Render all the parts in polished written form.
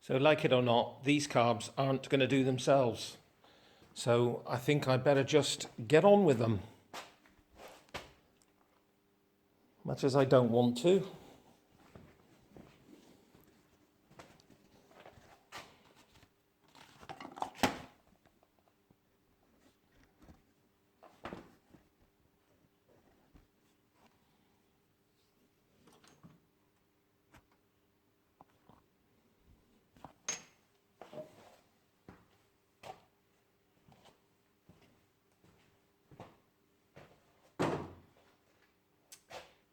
So like it or not, these carbs aren't going to do themselves. So I think I better just get on with them. Much as I don't want to.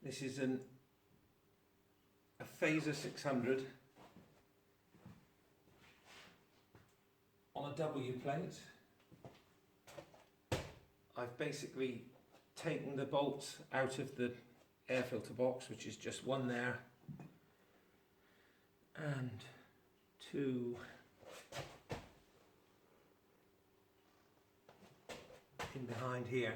This is a Fazer 600 on a W plate. I've basically taken the bolts out of the air filter box, which is just one there and two in behind here.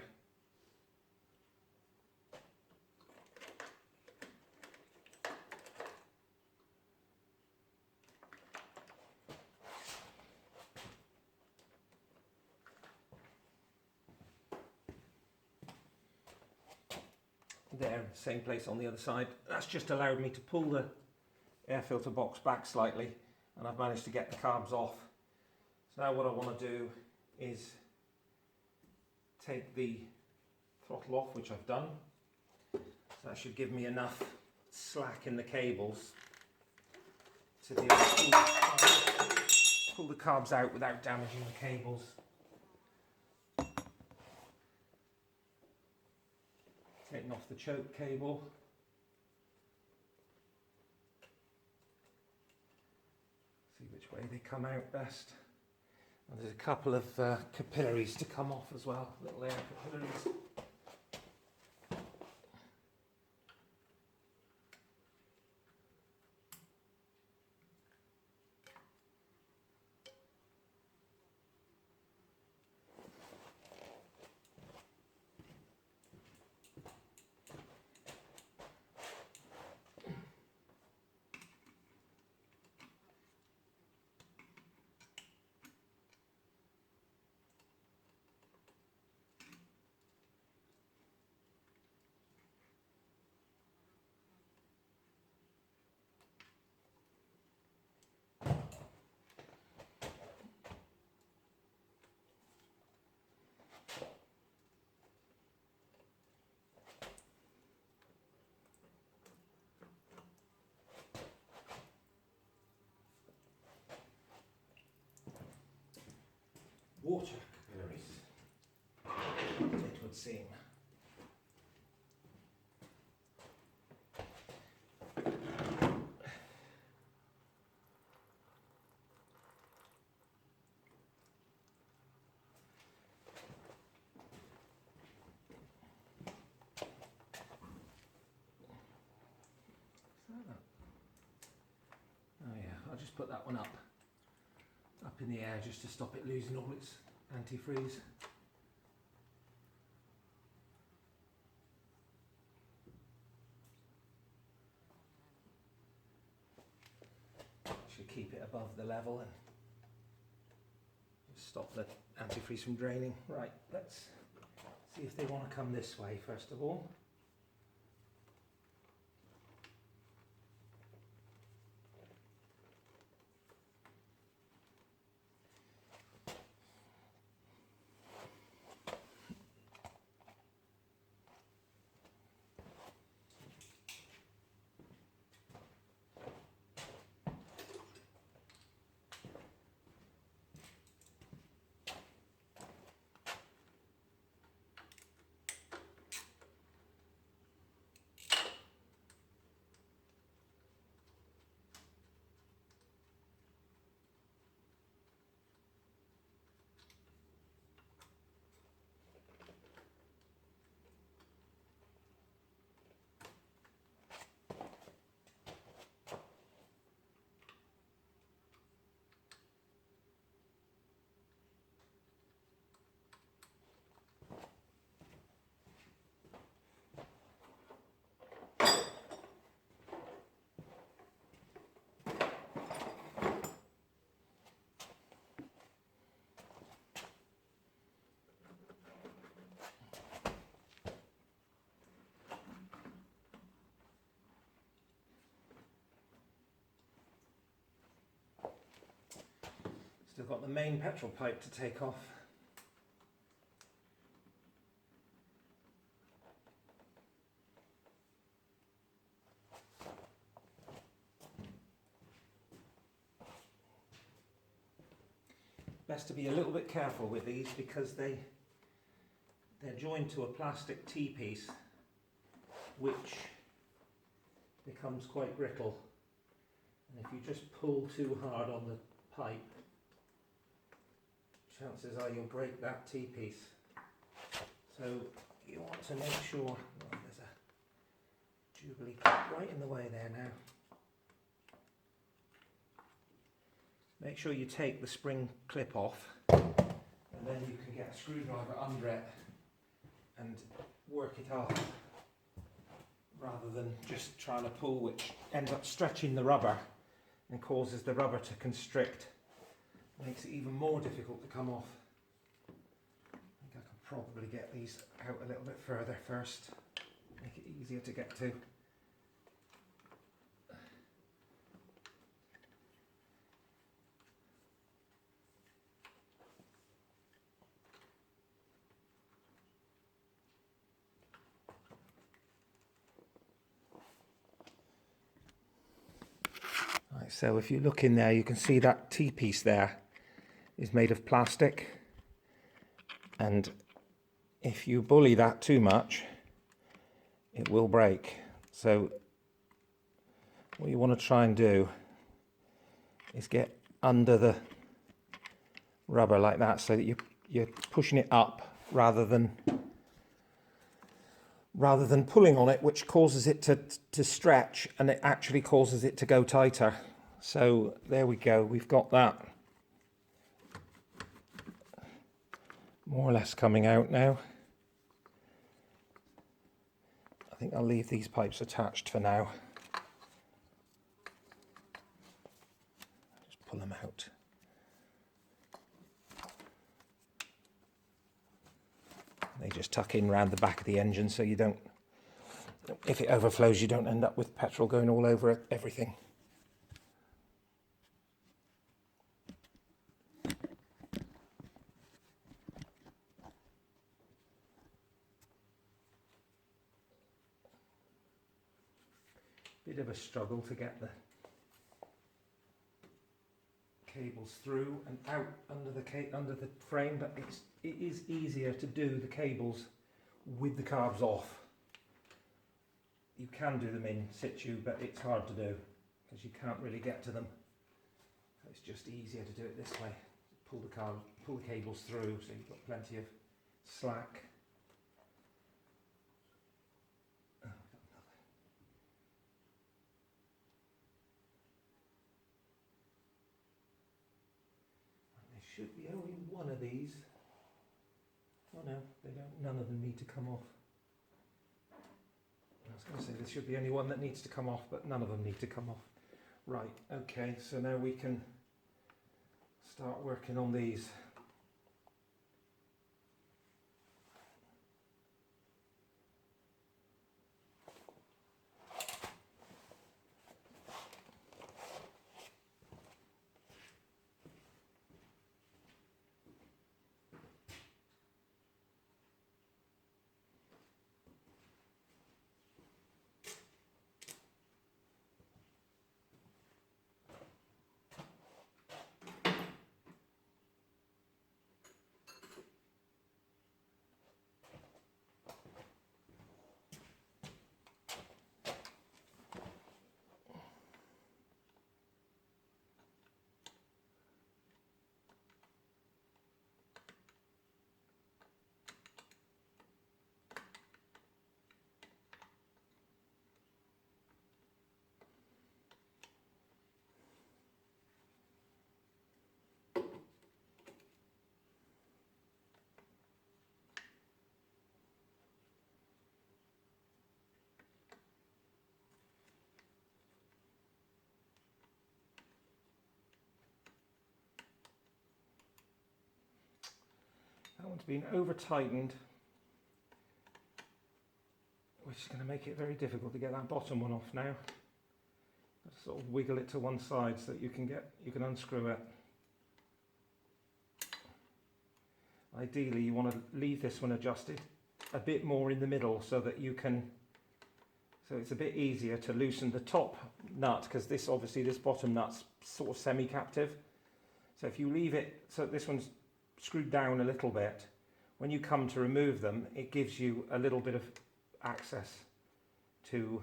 There, same place on the other side. That's just allowed me to pull the air filter box back slightly, and I've managed to get the carbs off. So now what I want to do is take the throttle off, which I've done. So that should give me enough slack in the cables to be able to pull the carbs out without damaging the cables. Taking off the choke cable. See which way they come out best. And there's a couple of capillaries to come off as well, little air capillaries. Water capillaries, it would seem. Oh yeah, I'll just put that one up in the air just to stop it losing all its antifreeze. Should keep it above the level and just stop the antifreeze from draining. Right, let's see if they want to come this way first of all. Still got the main petrol pipe to take off. Best to be a little bit careful with these because they're joined to a plastic T-piece which becomes quite brittle, and if you just pull too hard on the pipe, chances are you'll break that T-piece. So you want to make sure, well, there's a Jubilee clip right in the way there now. Make sure you take the spring clip off, and then you can get a screwdriver under it and work it off, rather than just trying to pull, which ends up stretching the rubber and causes the rubber to constrict. Makes it even more difficult to come off. I think I can probably get these out a little bit further first, make it easier to get to. Right, so if you look in there, you can see that T-piece there is made of plastic, and if you bully that too much it will break. So what you want to try and do is get under the rubber like that, so that you're pushing it up rather than pulling on it, which causes it to stretch, and it actually causes it to go tighter. So there we go, we've got that more or less coming out now. I think I'll leave these pipes attached for now. Just pull them out. They just tuck in round the back of the engine, so you don't, if it overflows, you don't end up with petrol going all over everything. Bit of a struggle to get the cables through and out under the frame, but it is easier to do the cables with the carbs off. You can do them in situ, but it's hard to do because you can't really get to them. So it's just easier to do it this way. Pull the cables through, so you've got plenty of slack. Should be only one of these. Oh no, they don't. None of them need to come off. I was going to say there should be only one that needs to come off, but none of them need to come off. Right, okay, so now we can start working on these. That one's been over tightened, which is going to make it very difficult to get that bottom one off now. Sort of wiggle it to one side so that you can unscrew it. ideally you want to leave this one adjusted a bit more in the middle so that you can, so it's a bit easier to loosen the top nut, because this obviously this bottom nut's sort of semi-captive. So if you leave it so this one's screwed down a little bit, when you come to remove them, it gives you a little bit of access to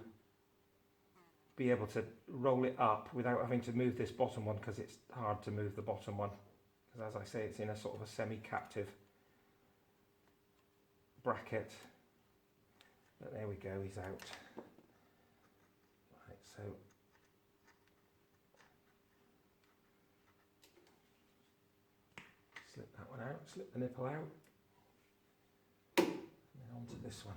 be able to roll it up without having to move this bottom one, because it's hard to move the bottom one, because as I say, it's in a sort of a semi-captive bracket. But there we go, he's out. Right, so slip that one out, slip the nipple out, and then onto this one.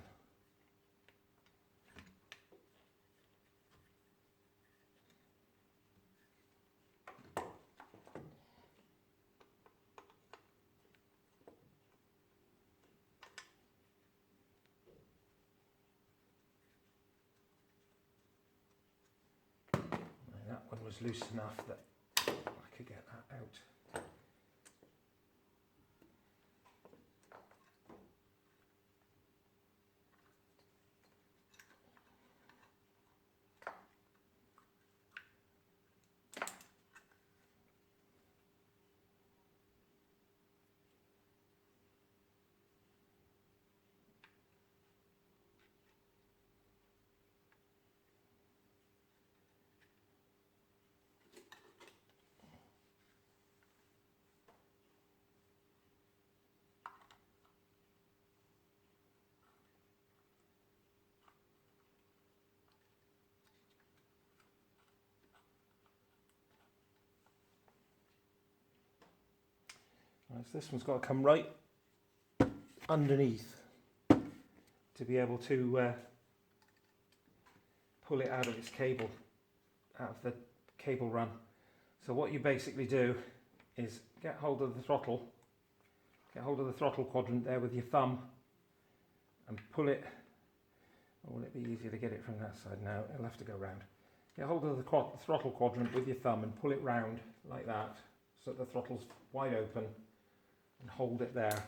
That one was loose enough that I could get that out. Right, so this one's got to come right underneath to be able to pull it out of its cable, out of the cable run. So what you basically do is get hold of the throttle quadrant there with your thumb and pull it. Or will it be easier to get it from that side now? It'll have to go round. Get hold of the throttle quadrant with your thumb and pull it round like that so that the throttle's wide open, and hold it there,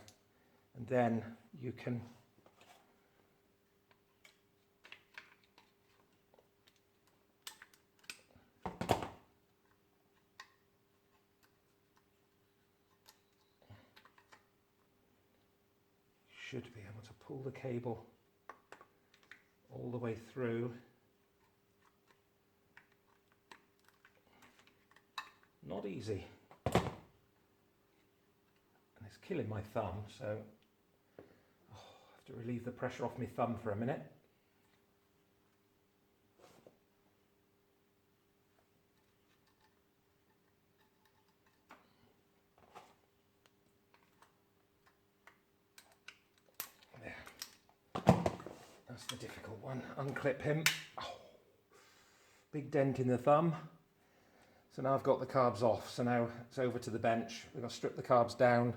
and then you can should be able to pull the cable all the way through. Not easy. Killing my thumb, so I have to relieve the pressure off my thumb for a minute. There. That's the difficult one. Unclip him. Oh, big dent in the thumb. So now I've got the carbs off, so now it's over to the bench. We've got to strip the carbs down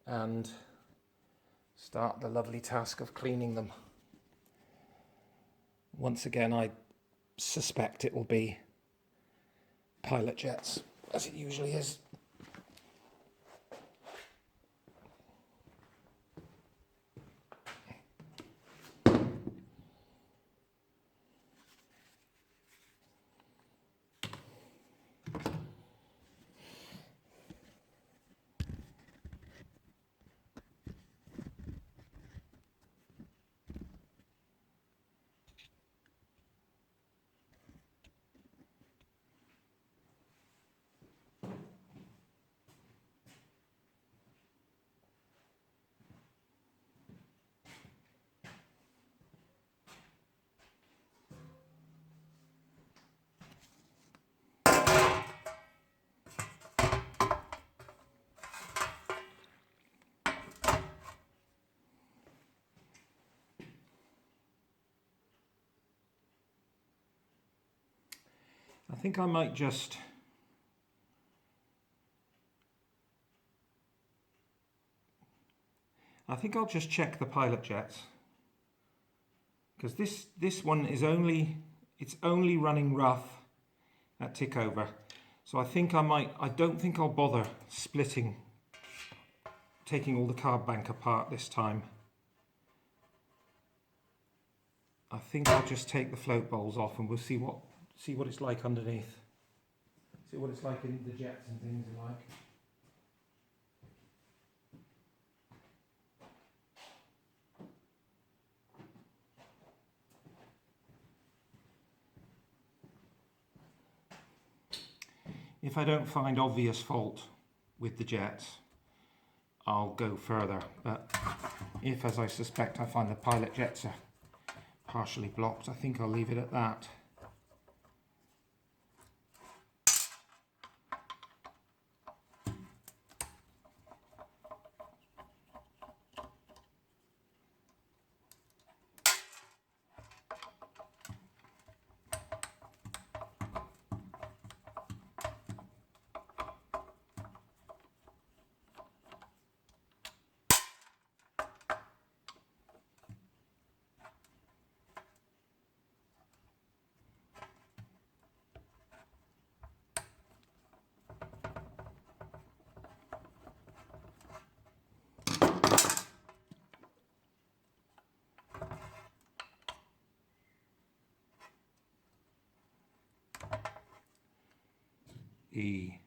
and start the lovely task of cleaning them. Once again, I suspect it will be pilot jets, as it usually is. I think I might just I'll just check the pilot jets, because this one is only running rough at tick over. So I think I don't think I'll bother splitting taking all the carb bank apart this time. I think I'll just take the float bowls off and we'll see what it's like underneath. See what it's like in the jets and things like. If I don't find obvious fault with the jets, I'll go further. But if, as I suspect, I find the pilot jets are partially blocked, I think I'll leave it at that. E.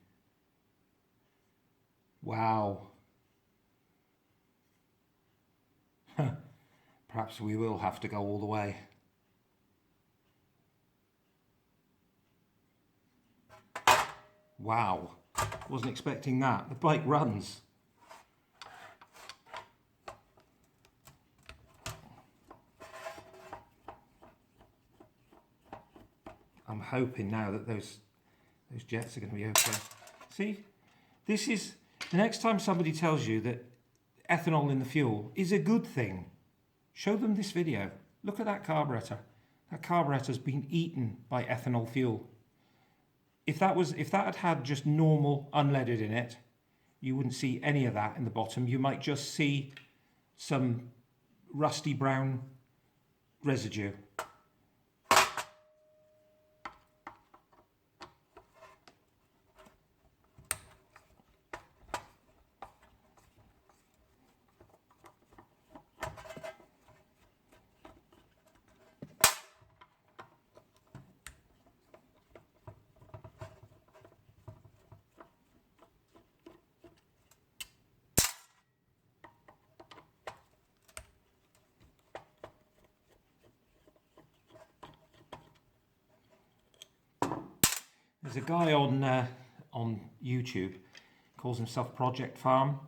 Wow. Perhaps we will have to go all the way. Wow. Wasn't expecting that. The bike runs. I'm hoping now that those jets are going to be okay. See, this is the next time somebody tells you that ethanol in the fuel is a good thing, show them this video. Look at that carburetor. That carburetor's been eaten by ethanol fuel. If that had had just normal unleaded in it, you wouldn't see any of that in the bottom. You might just see some rusty brown residue. There's a guy on YouTube, calls himself Project Farm,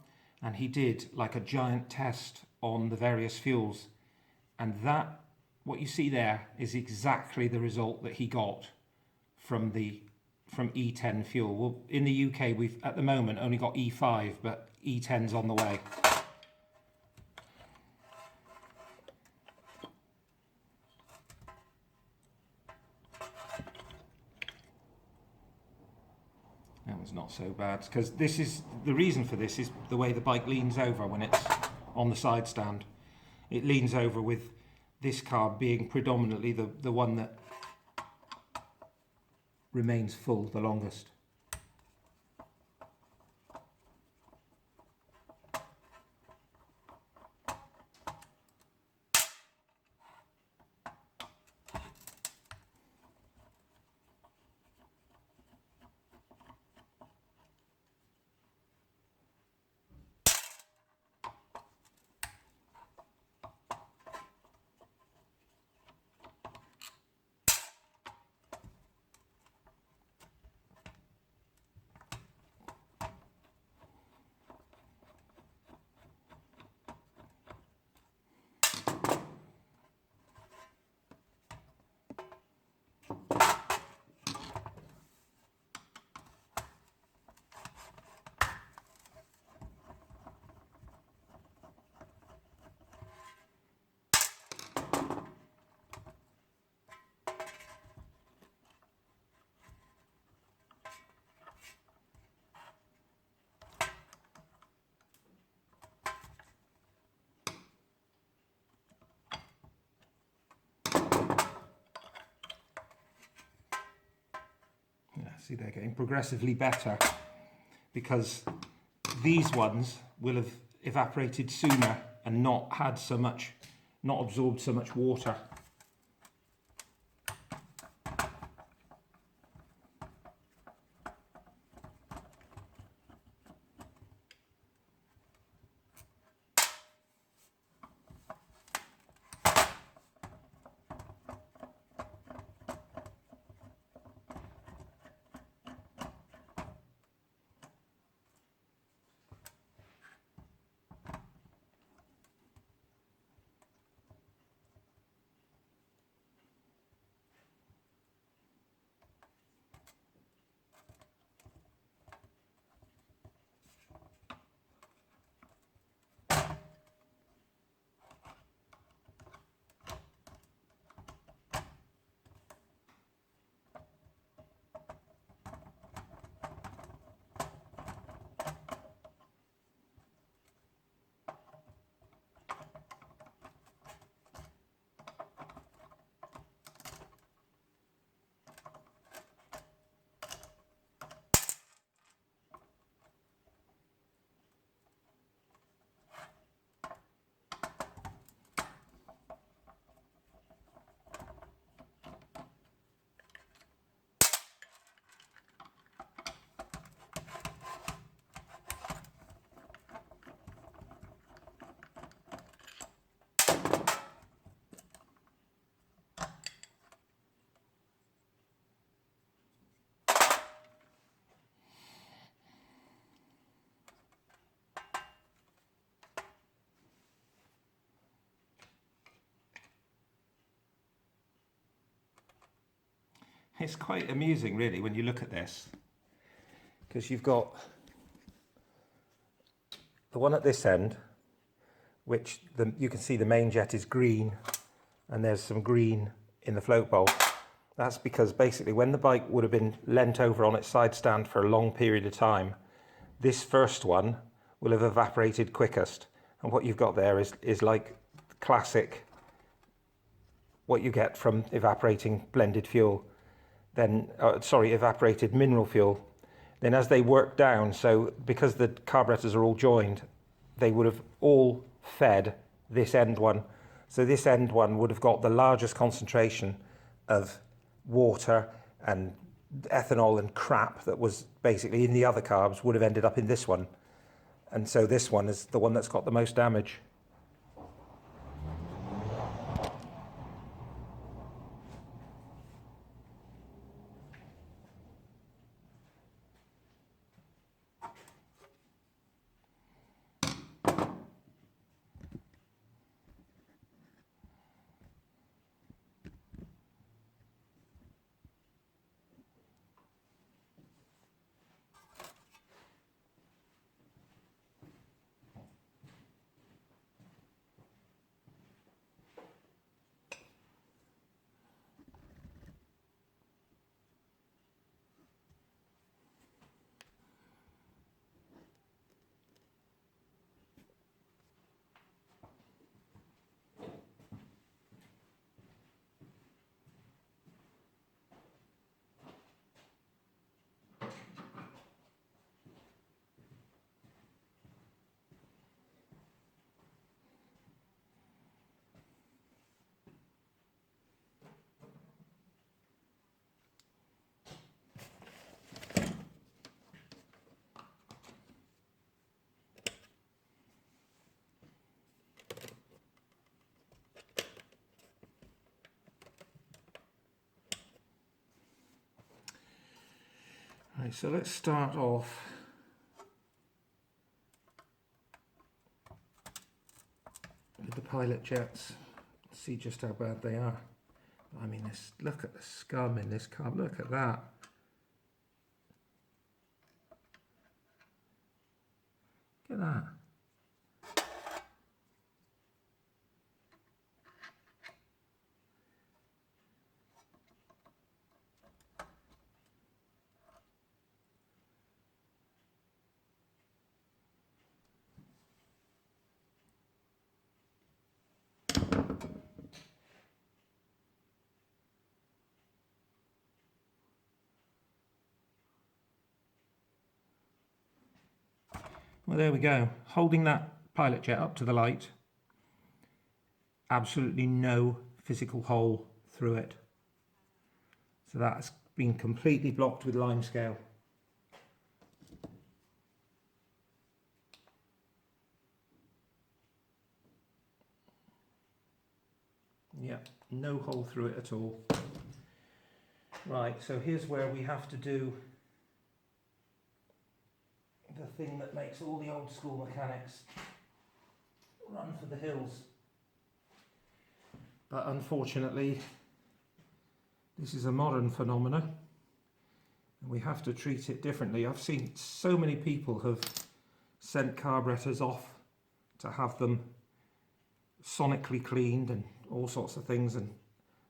and he did like a giant test on the various fuels, and that, what you see there, is exactly the result that he got from E10 fuel. Well, in the UK we've at the moment only got E5, but E10's on the way. That was not so bad, because this is the reason for this is the way the bike leans over when it's on the side stand. It leans over with this carb being predominantly the one that remains full the longest. See, they're getting progressively better because these ones will have evaporated sooner and not absorbed so much water. It's quite amusing really when you look at this, because you've got the one at this end, which you can see the main jet is green and there's some green in the float bowl. That's because basically when the bike would have been leant over on its side stand for a long period of time, this first one will have evaporated quickest. And what you've got there is like classic, what you get from evaporating blended fuel. Then, evaporated mineral fuel. Then as they work down, so because the carburetors are all joined, they would have all fed this end one. So this end one would have got the largest concentration of water and ethanol and crap that was basically in the other carbs would have ended up in this one. And so this one is the one that's got the most damage. Right, so let's start off with the pilot jets, see just how bad they are. I mean, look at the scum in this carb, look at that. Look at that. Well, there we go. Holding that pilot jet up to the light. Absolutely no physical hole through it. So that's been completely blocked with limescale. Yeah, no hole through it at all. Right, so here's where we have to do the thing that makes all the old school mechanics run for the hills. But unfortunately, this is a modern phenomenon and we have to treat it differently. I've seen so many people have sent carburetors off to have them sonically cleaned and all sorts of things, and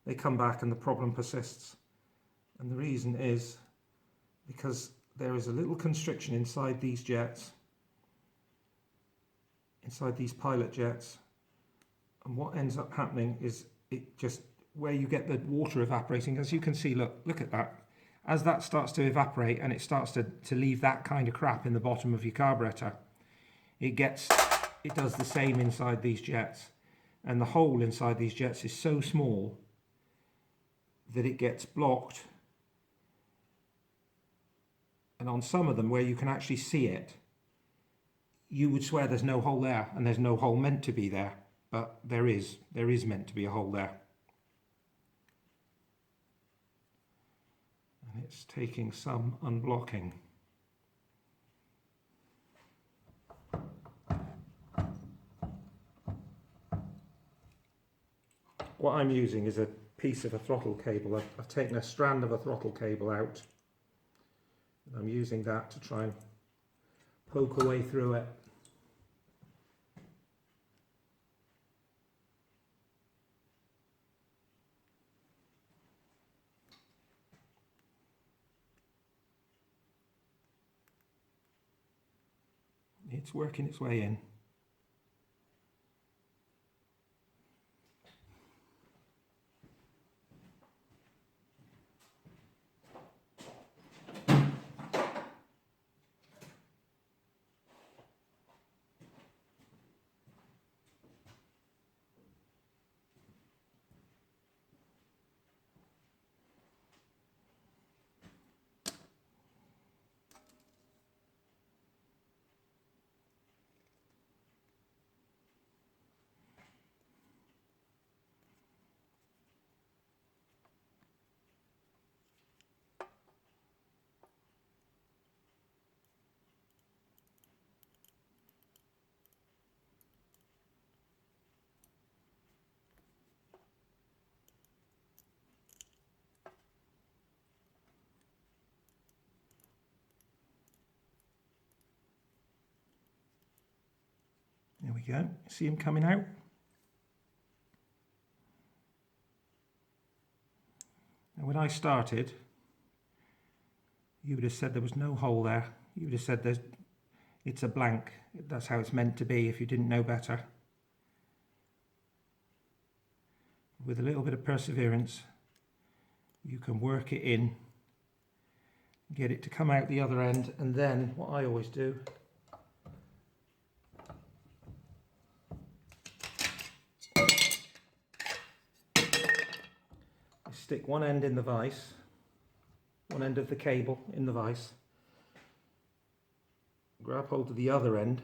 they come back and the problem persists. And the reason is because there is a little constriction inside these jets, inside these pilot jets, and what ends up happening is it just, where you get the water evaporating, as you can see, look at that. As that starts to evaporate and it starts to leave that kind of crap in the bottom of your carburetor, it does the same inside these jets. And the hole inside these jets is so small that it gets blocked. And on some of them where you can actually see it, you would swear there's no hole there, and there's no hole meant to be there, but there is meant to be a hole there. And it's taking some unblocking. What I'm using is a piece of a throttle cable. I've taken a strand of a throttle cable out, and I'm using that to try and poke away through it. It's working its way in. There we go. See him coming out? And when I started, you would have said there was no hole there. You would have said it's a blank. That's how it's meant to be if you didn't know better. With a little bit of perseverance, you can work it in, get it to come out the other end, and then what I always do is stick one end in the vise, one end of the cable in the vise, grab hold of the other end,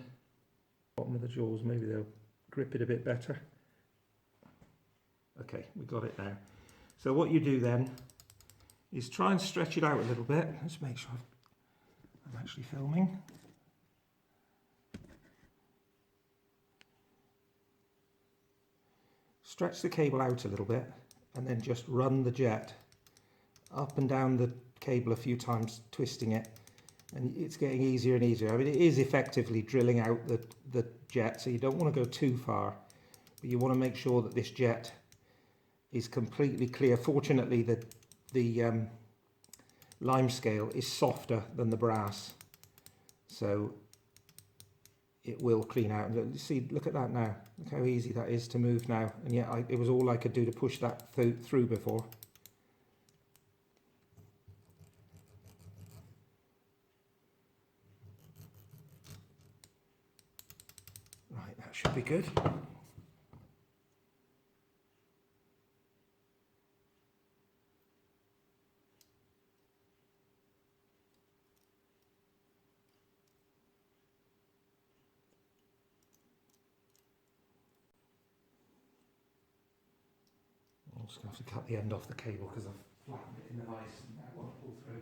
bottom of the jaws, maybe they'll grip it a bit better. Okay, we got it now. So what you do then is try and stretch it out a little bit. Let's make sure I'm actually filming. Stretch the cable out a little bit and then just run the jet up and down the cable a few times, twisting it, and it's getting easier and easier. I mean, it is effectively drilling out the jet, so you don't want to go too far, but you want to make sure that this jet is completely clear. Fortunately, the lime scale is softer than the brass, so it will clean out. See, look at that now. Look how easy that is to move now. And yet it was all I could do to push that through before. Right, Should be good. I'm just going to have to cut the end off the cable because I've flattened it in the vise and that won't pull through.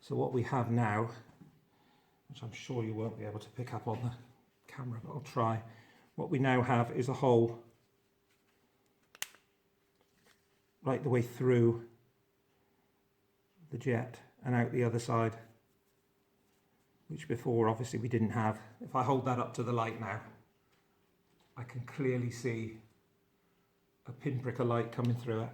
So what we have now, which I'm sure you won't be able to pick up on the camera, but I'll try. What we now have is a hole right the way through the jet and out the other side, which before obviously we didn't have. If I hold that up to the light now, I can clearly see a pinprick of light coming through it.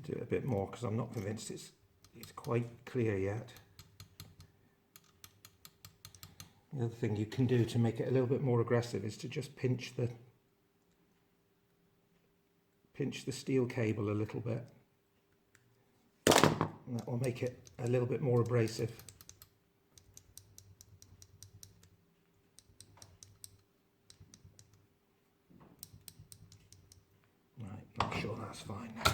Do it a bit more because I'm not convinced it's quite clear yet. The other thing you can do to make it a little bit more aggressive is to just pinch the steel cable a little bit, and that will make it a little bit more abrasive. Right, I'm sure that's fine now.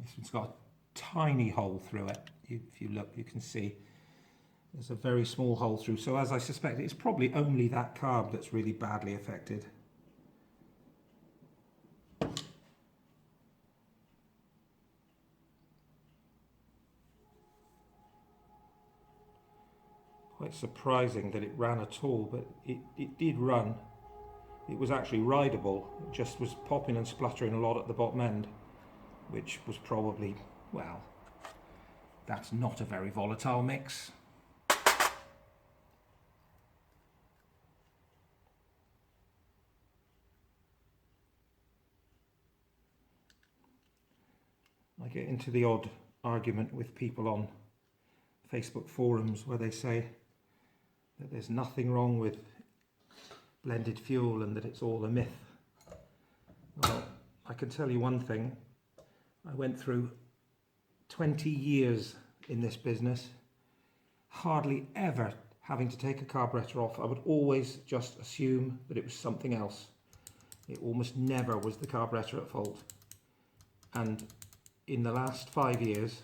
This one's got a tiny hole through it. If you look, you can see there's a very small hole through. So as I suspect, it's probably only that carb that's really badly affected. Quite surprising that it ran at all, but it did run. It was actually rideable. It just was popping and spluttering a lot at the bottom end, which was probably, well, that's not a very volatile mix. I get into the odd argument with people on Facebook forums where they say that there's nothing wrong with blended fuel and that it's all a myth. Well, I can tell you one thing. I went through 20 years in this business, hardly ever having to take a carburetor off. I would always just assume that it was something else. It almost never was the carburetor at fault. And in the last 5 years,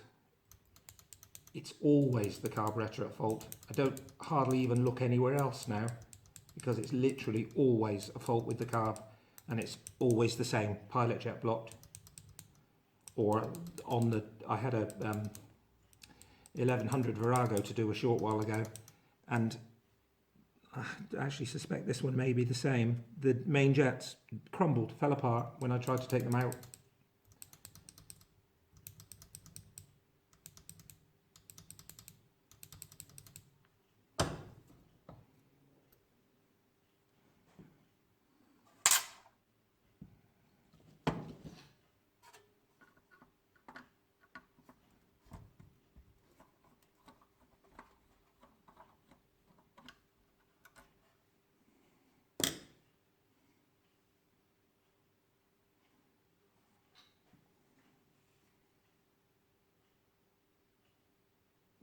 it's always the carburetor at fault. I don't hardly even look anywhere else now because it's literally always a fault with the carb, and it's always the same, pilot jet blocked. Or on the, I had a 1100 Virago to do a short while ago, and I actually suspect this one may be the same. The main jets crumbled, fell apart when I tried to take them out.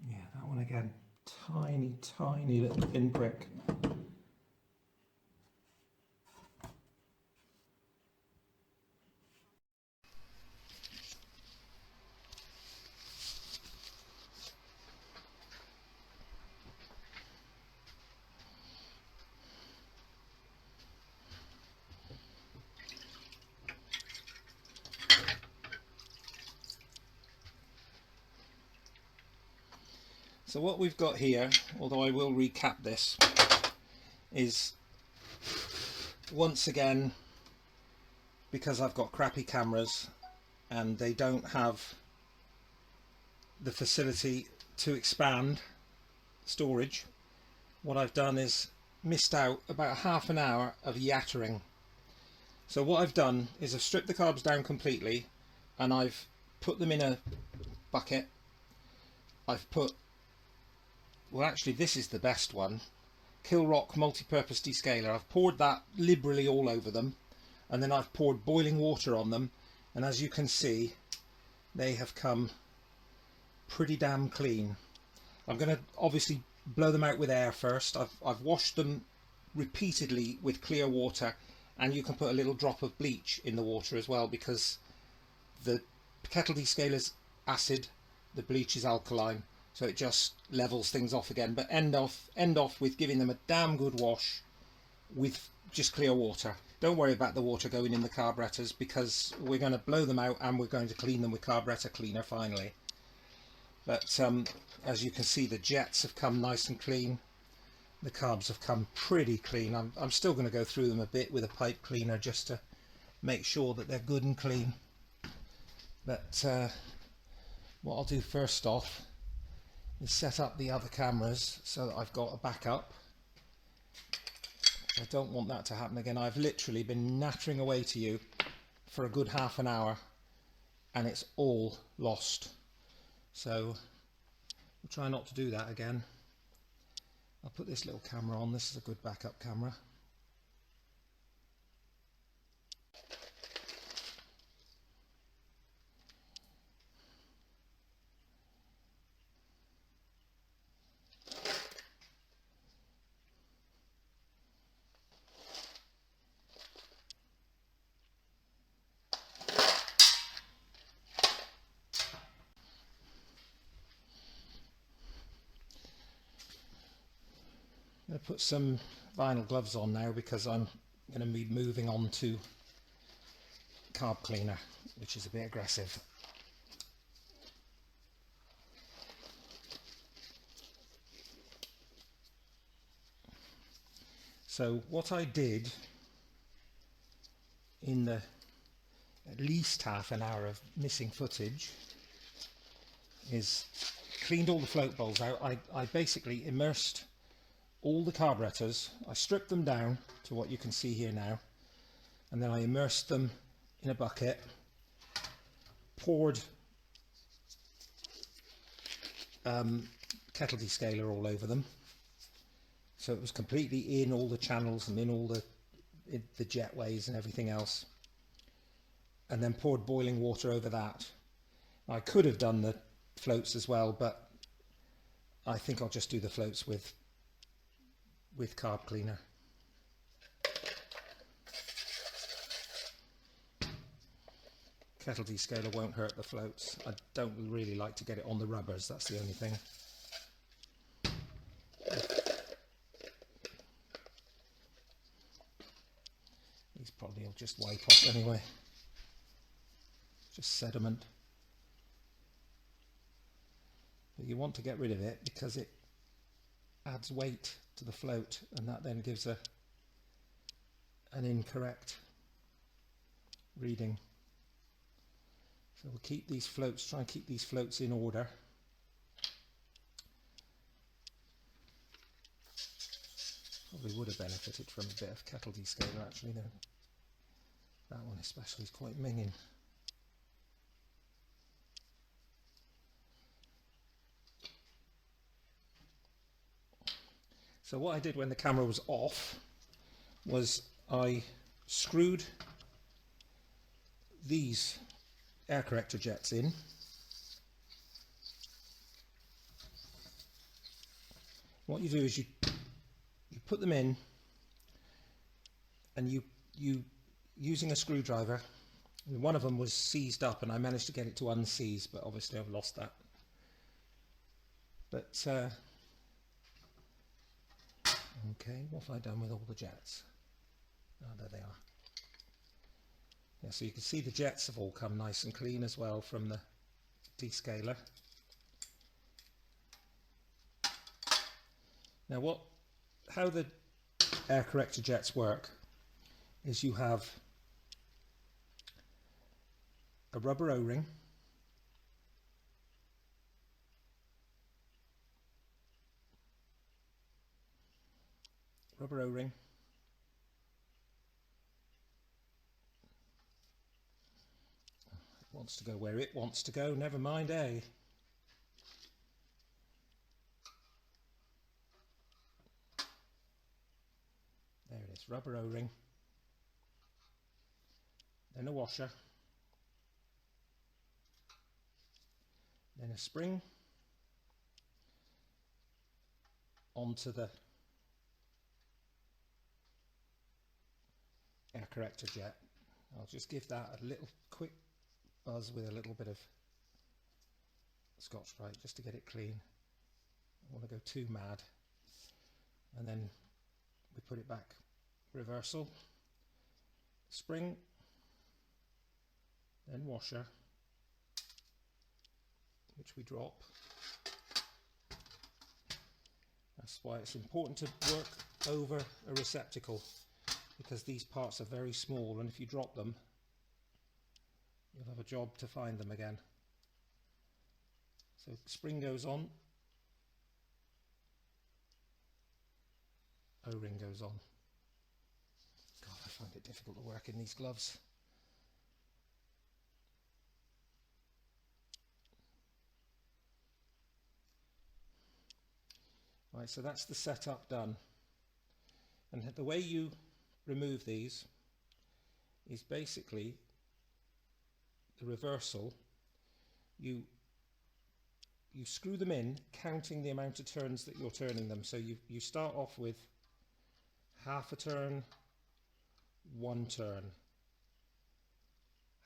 Yeah, that one again, tiny little pinprick. So what we've got here, although I will recap this, is once again, because I've got crappy cameras and they don't have the facility to expand storage, what I've done is missed out about half an hour of yattering. So what I've done is I've stripped the carbs down completely and I've put them in a bucket. I've put, well actually this is the best one, Kilrock multi-purpose descaler. I've poured that liberally all over them, and then I've poured boiling water on them, and as you can see they have come pretty damn clean. I'm going to obviously blow them out with air first. I've washed them repeatedly with clear water, and you can put a little drop of bleach in the water as well, because the kettle descaler's acid, the bleach is alkaline, so it just levels things off again. But end off with giving them a damn good wash with just clear water. Don't worry about the water going in the carburetors, because we're going to blow them out and we're going to clean them with carburetor cleaner finally. But as you can see, the jets have come nice and clean. The carbs have come pretty clean. I'm still going to go through them a bit with a pipe cleaner just to make sure that they're good and clean. But what I'll do first off is set up the other cameras so that I've got a backup. I don't want that to happen again. I've literally been nattering away to you for a good half an hour and it's all lost. So we'll try not to do that again. I'll put this little camera on. This is a good backup camera. I'm going to put some vinyl gloves on now because I'm going to be moving on to carb cleaner, which is a bit aggressive. So what I did in the at least half an hour of missing footage is cleaned all the float bowls out. I basically immersed all the carburetors. I stripped them down to what you can see here now, and then I immersed them in a bucket, poured kettle descaler all over them, so it was completely in all the channels and in all the jetways and everything else, and then poured boiling water over that. I could have done the floats as well, but I think I'll just do the floats with carb cleaner. Kettle descaler won't hurt the floats. I don't really like to get it on the rubbers, that's the only thing. These probably will just wipe off anyway. Just sediment. But you want to get rid of it because it adds weight to the float, and that then gives an incorrect reading. So we'll keep these floats, try and keep these floats in order. Probably would have benefited from a bit of kettle descaler actually though. That one especially is quite minging. So what I did when the camera was off was I screwed these air corrector jets in. What you do is you put them in, and you using a screwdriver. One of them was seized up and I managed to get it to unseize, but obviously I've lost that. But okay, what have I done with all the jets? Oh, there they are. Yeah, so you can see the jets have all come nice and clean as well from the descaler. Now how the air corrector jets work is you have a rubber O-ring, it wants to go where it wants to go, never mind, eh? There it is, rubber O-ring, then a washer, then a spring onto the air corrector jet. I'll just give that a little quick buzz with a little bit of Scotch-Brite just to get it clean. I don't want to go too mad. And then we put it back, reversal, spring, then washer, which we drop. That's why it's important to work over a receptacle, because these parts are very small, and if you drop them, you'll have a job to find them again. So spring goes on, O-ring goes on. God, I find it difficult to work in these gloves. Right, so that's the setup done. And the way you remove these is basically the reversal. You screw them in, counting the amount of turns that you're turning them. So you start off with half a turn, 1 turn,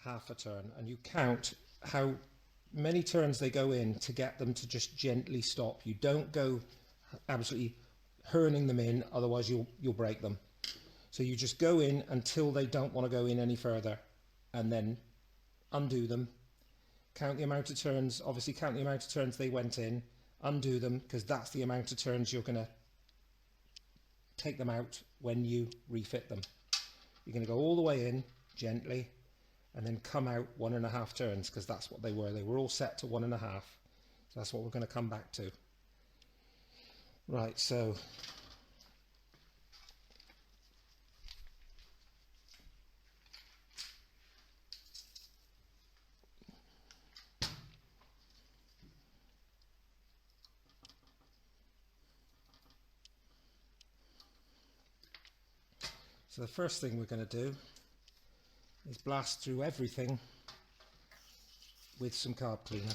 half a turn, and you count how many turns they go in to get them to just gently stop. You don't go absolutely hurling them in, otherwise you'll break them. So you just go in until they don't want to go in any further, and then undo them, count the amount of turns, obviously count the amount of turns they went in, undo them, because that's the amount of turns you're going to take them out when you refit them. You're going to go all the way in gently and then come out 1.5 turns, because that's what they were. They were all set to 1.5. So that's what we're going to come back to. Right, so the first thing we're going to do is blast through everything with some carb cleaner.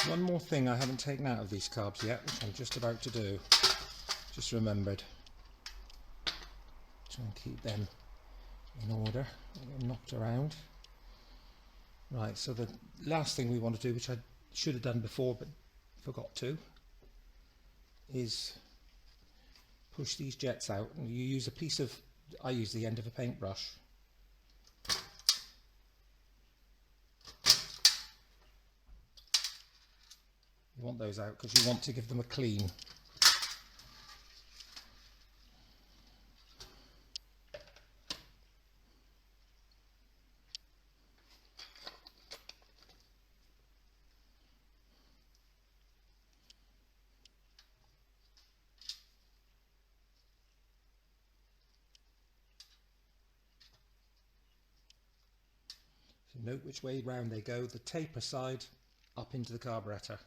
One more thing I haven't taken out of these carbs yet, which I'm just about to do. Just remembered. Try and keep them in order, don't get knocked around. Right, so the last thing we want to do, which I should have done before but forgot to, is push these jets out. And you use a piece of, I use the end of a paintbrush. You want those out because you want to give them a clean. So note which way round they go, the taper side up into the carburetor.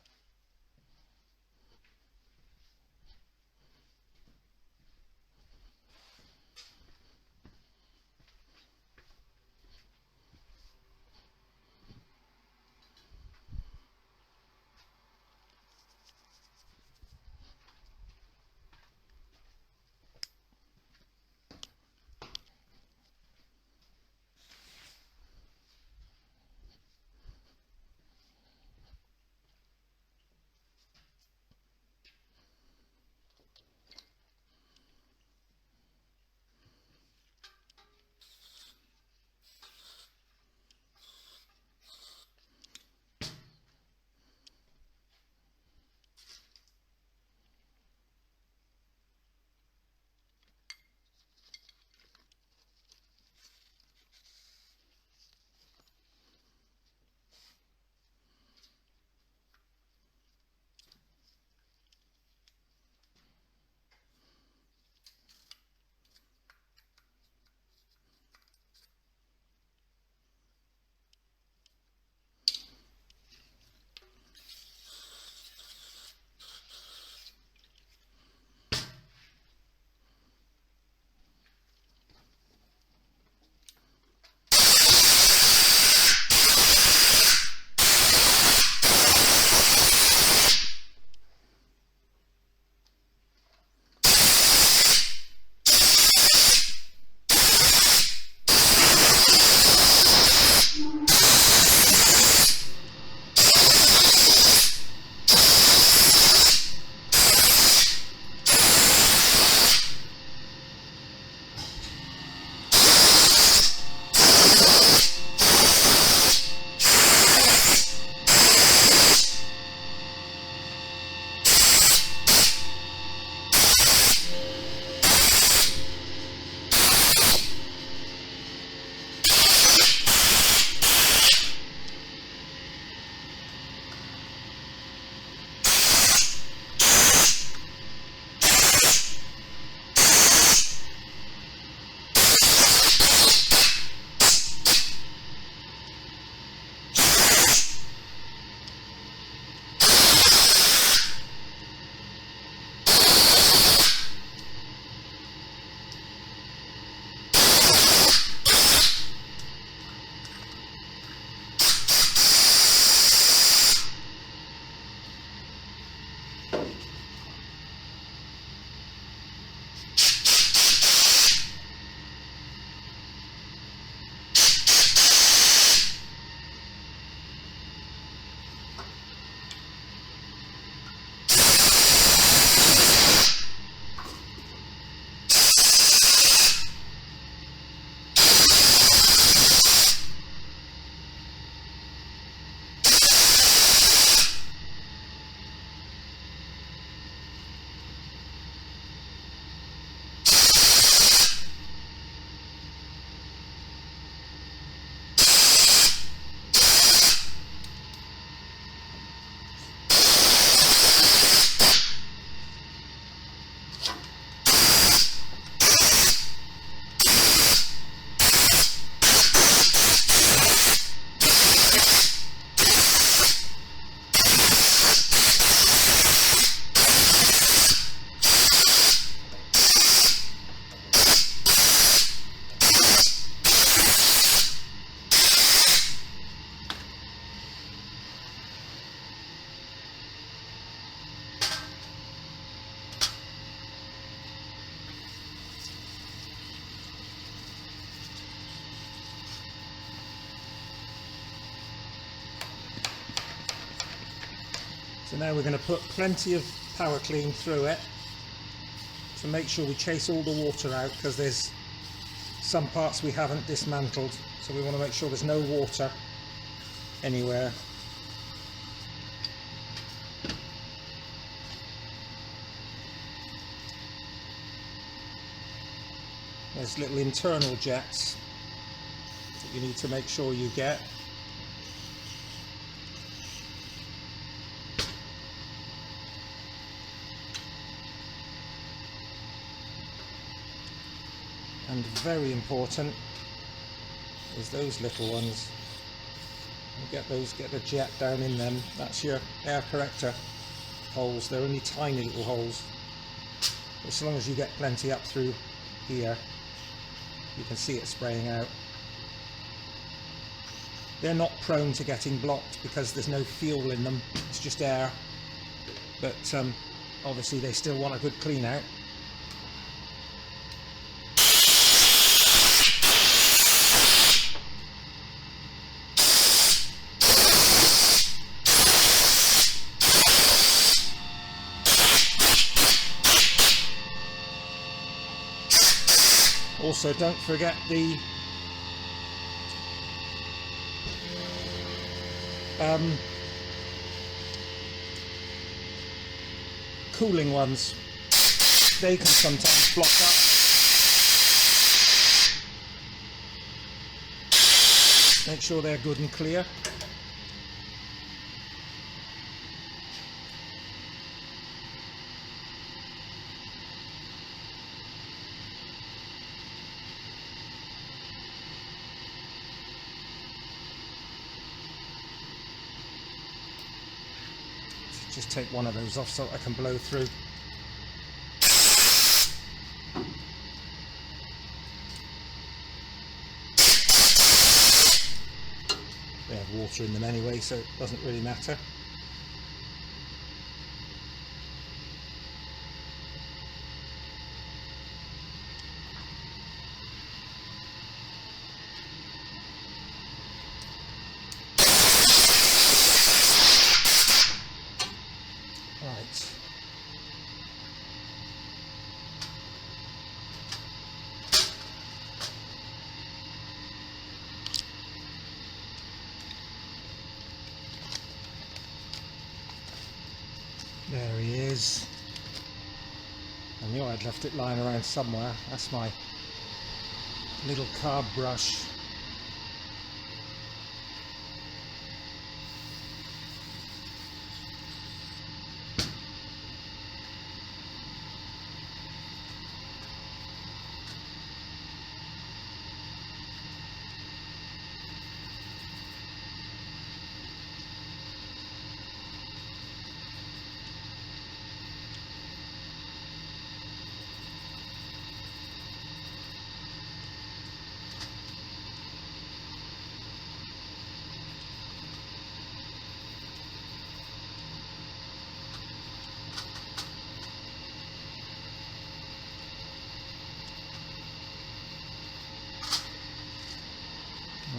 now we're going to put plenty of power clean through it to make sure we chase all the water out, because there's some parts we haven't dismantled, so we want to make sure there's no water anywhere. There's little internal jets that you need to make sure you get. And very important is those little ones. You get the jet down in them. That's your air corrector holes. They're only tiny little holes. As long as you get plenty up through here, you can see it spraying out. They're not prone to getting blocked because there's no fuel in them, it's just air. But obviously they still want a good clean out. Also, don't forget the cooling ones. They can sometimes block up. Make sure they're good and clear. Just take one of those off so I can blow through. They have water in them anyway, so it doesn't really matter. There he is. I knew I'd left it lying around somewhere. That's my little carb brush.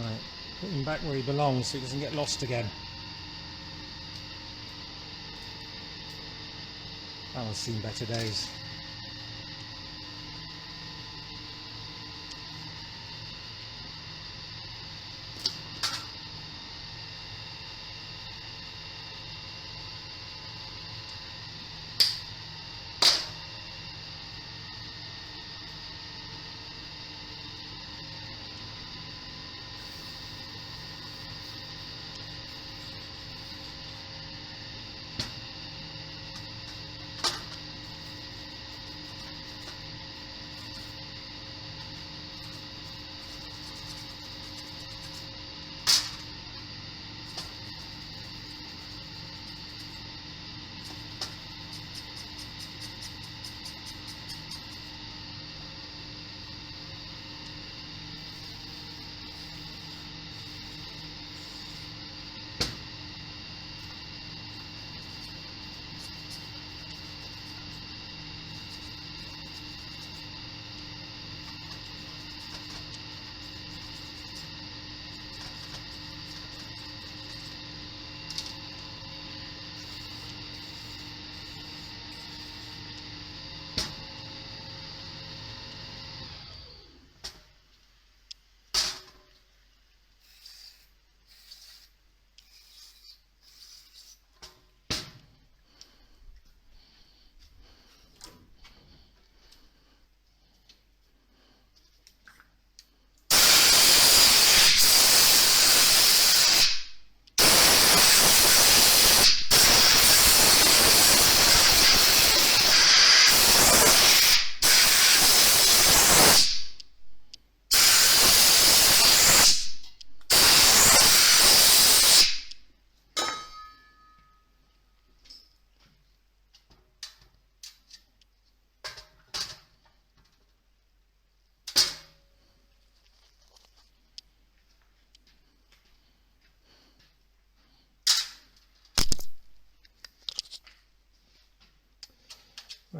Right, put him back where he belongs so he doesn't get lost again. That one's seen better days.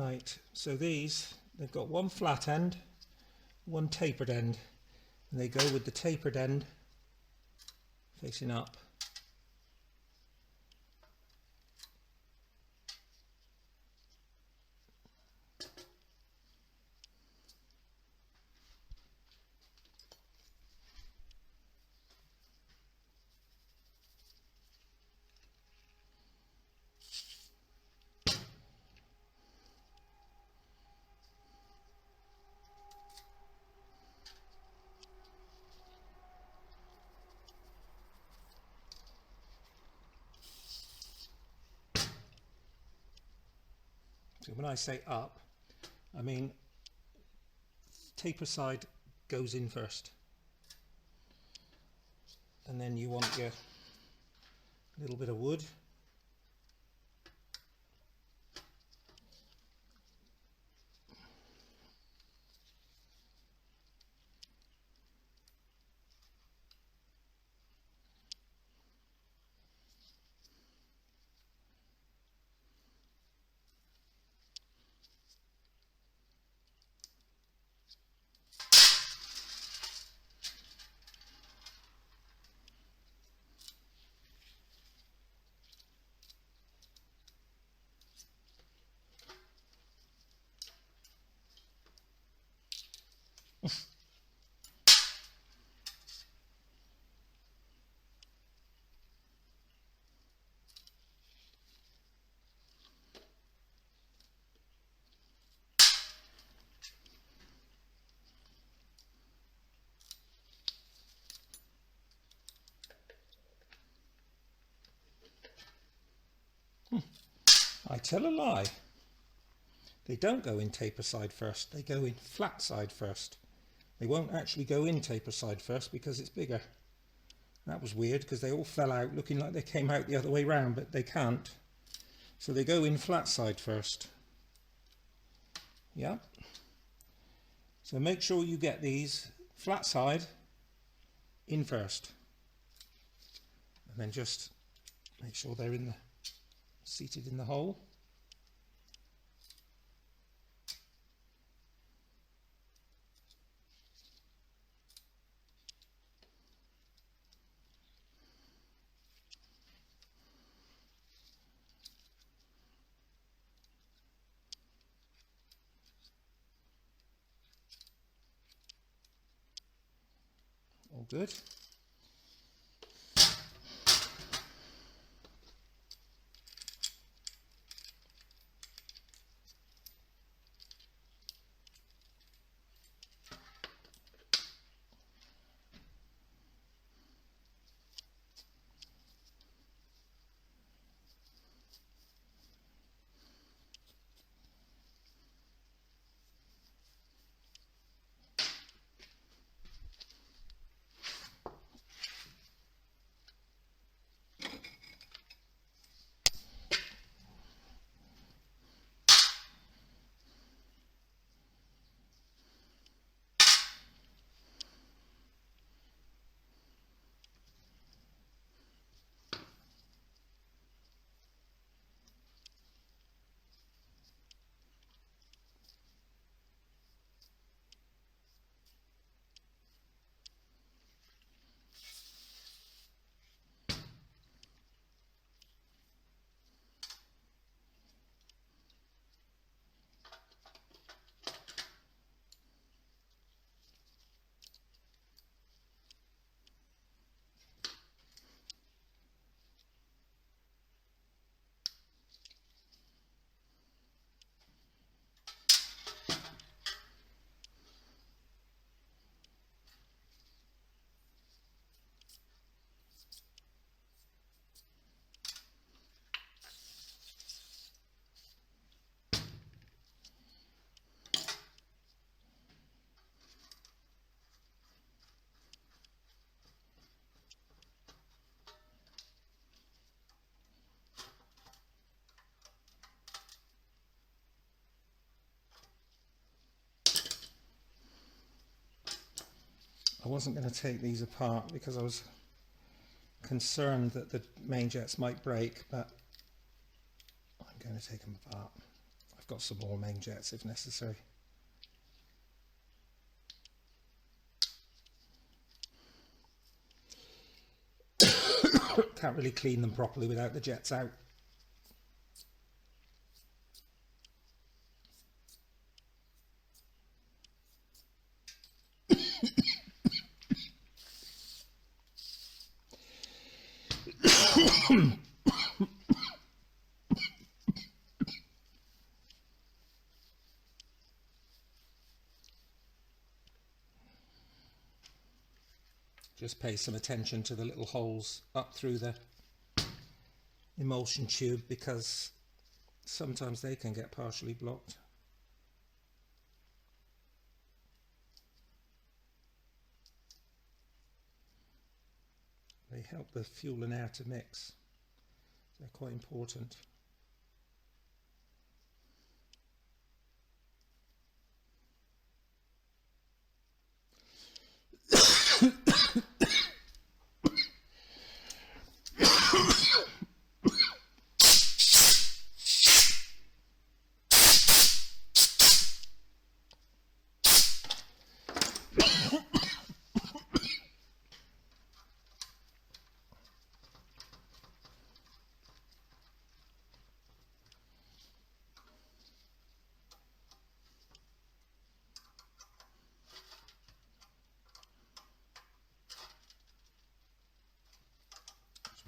Right, so these, they've got one flat end, one tapered end, and they go with the tapered end facing up. So when I say up, I mean taper side goes in first, and then you want your little bit of wood. I tell a lie. They don't go in taper side first, they go in flat side first. They won't actually go in taper side first because it's bigger. That was weird because they all fell out looking like they came out the other way round, but they can't. So they go in flat side first. Yeah. So make sure you get these flat side in first. And then just make sure they're in the seated in the hole. All good. I wasn't going to take these apart because I was concerned that the main jets might break, but I'm going to take them apart. I've got some more main jets if necessary. Can't really clean them properly without the jets out. Just pay some attention to the little holes up through the emulsion tube, because sometimes they can get partially blocked. They help the fuel and air to mix. They're quite important.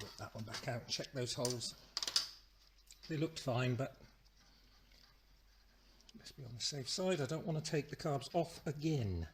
Whip that one back out and check those holes. They looked fine, but let's be on the safe side. I don't want to take the carbs off again.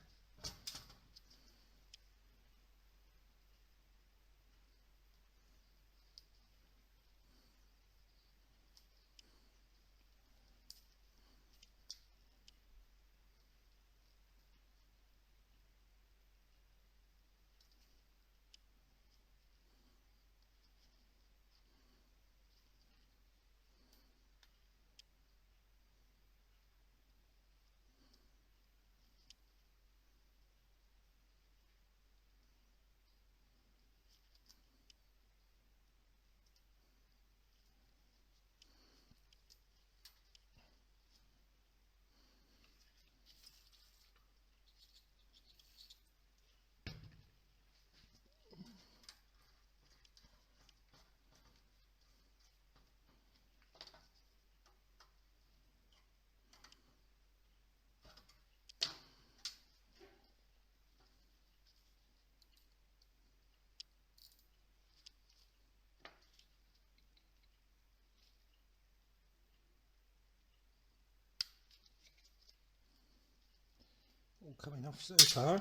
All coming off so far.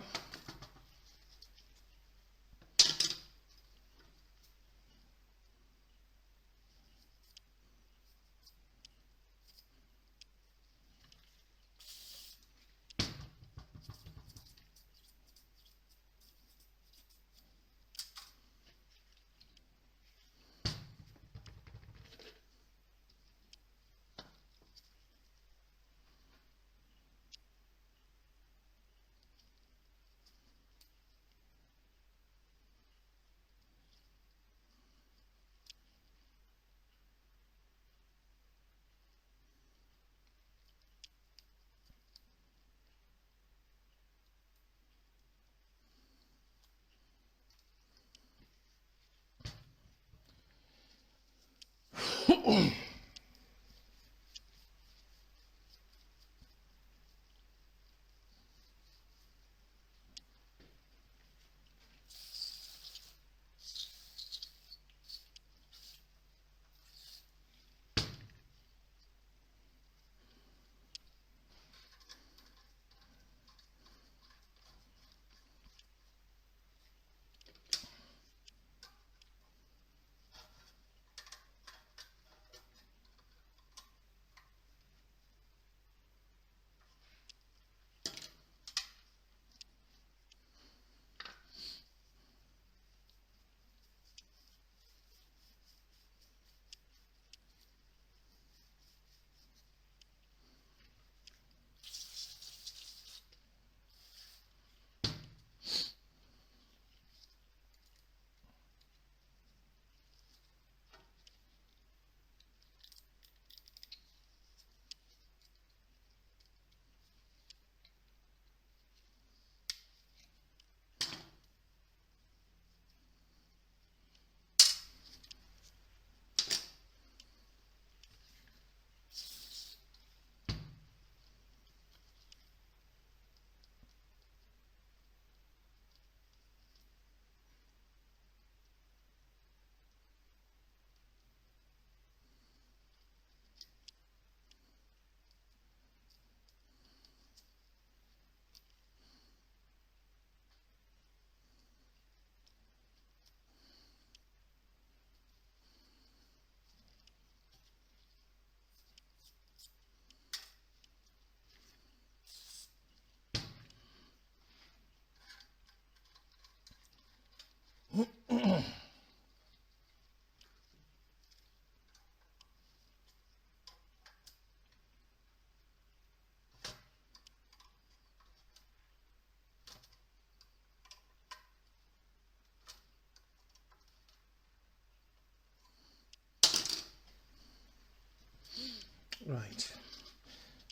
Right,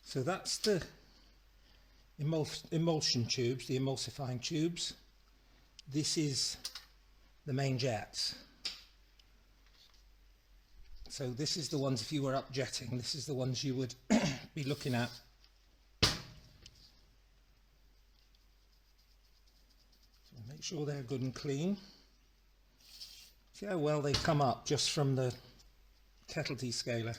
so that's the emulsion tubes, the emulsifying tubes. This is the main jets. So this is the ones, if you were up jetting, this is the ones you would be looking at. So make sure they're good and clean. See how well they come up just from the kettle descaler.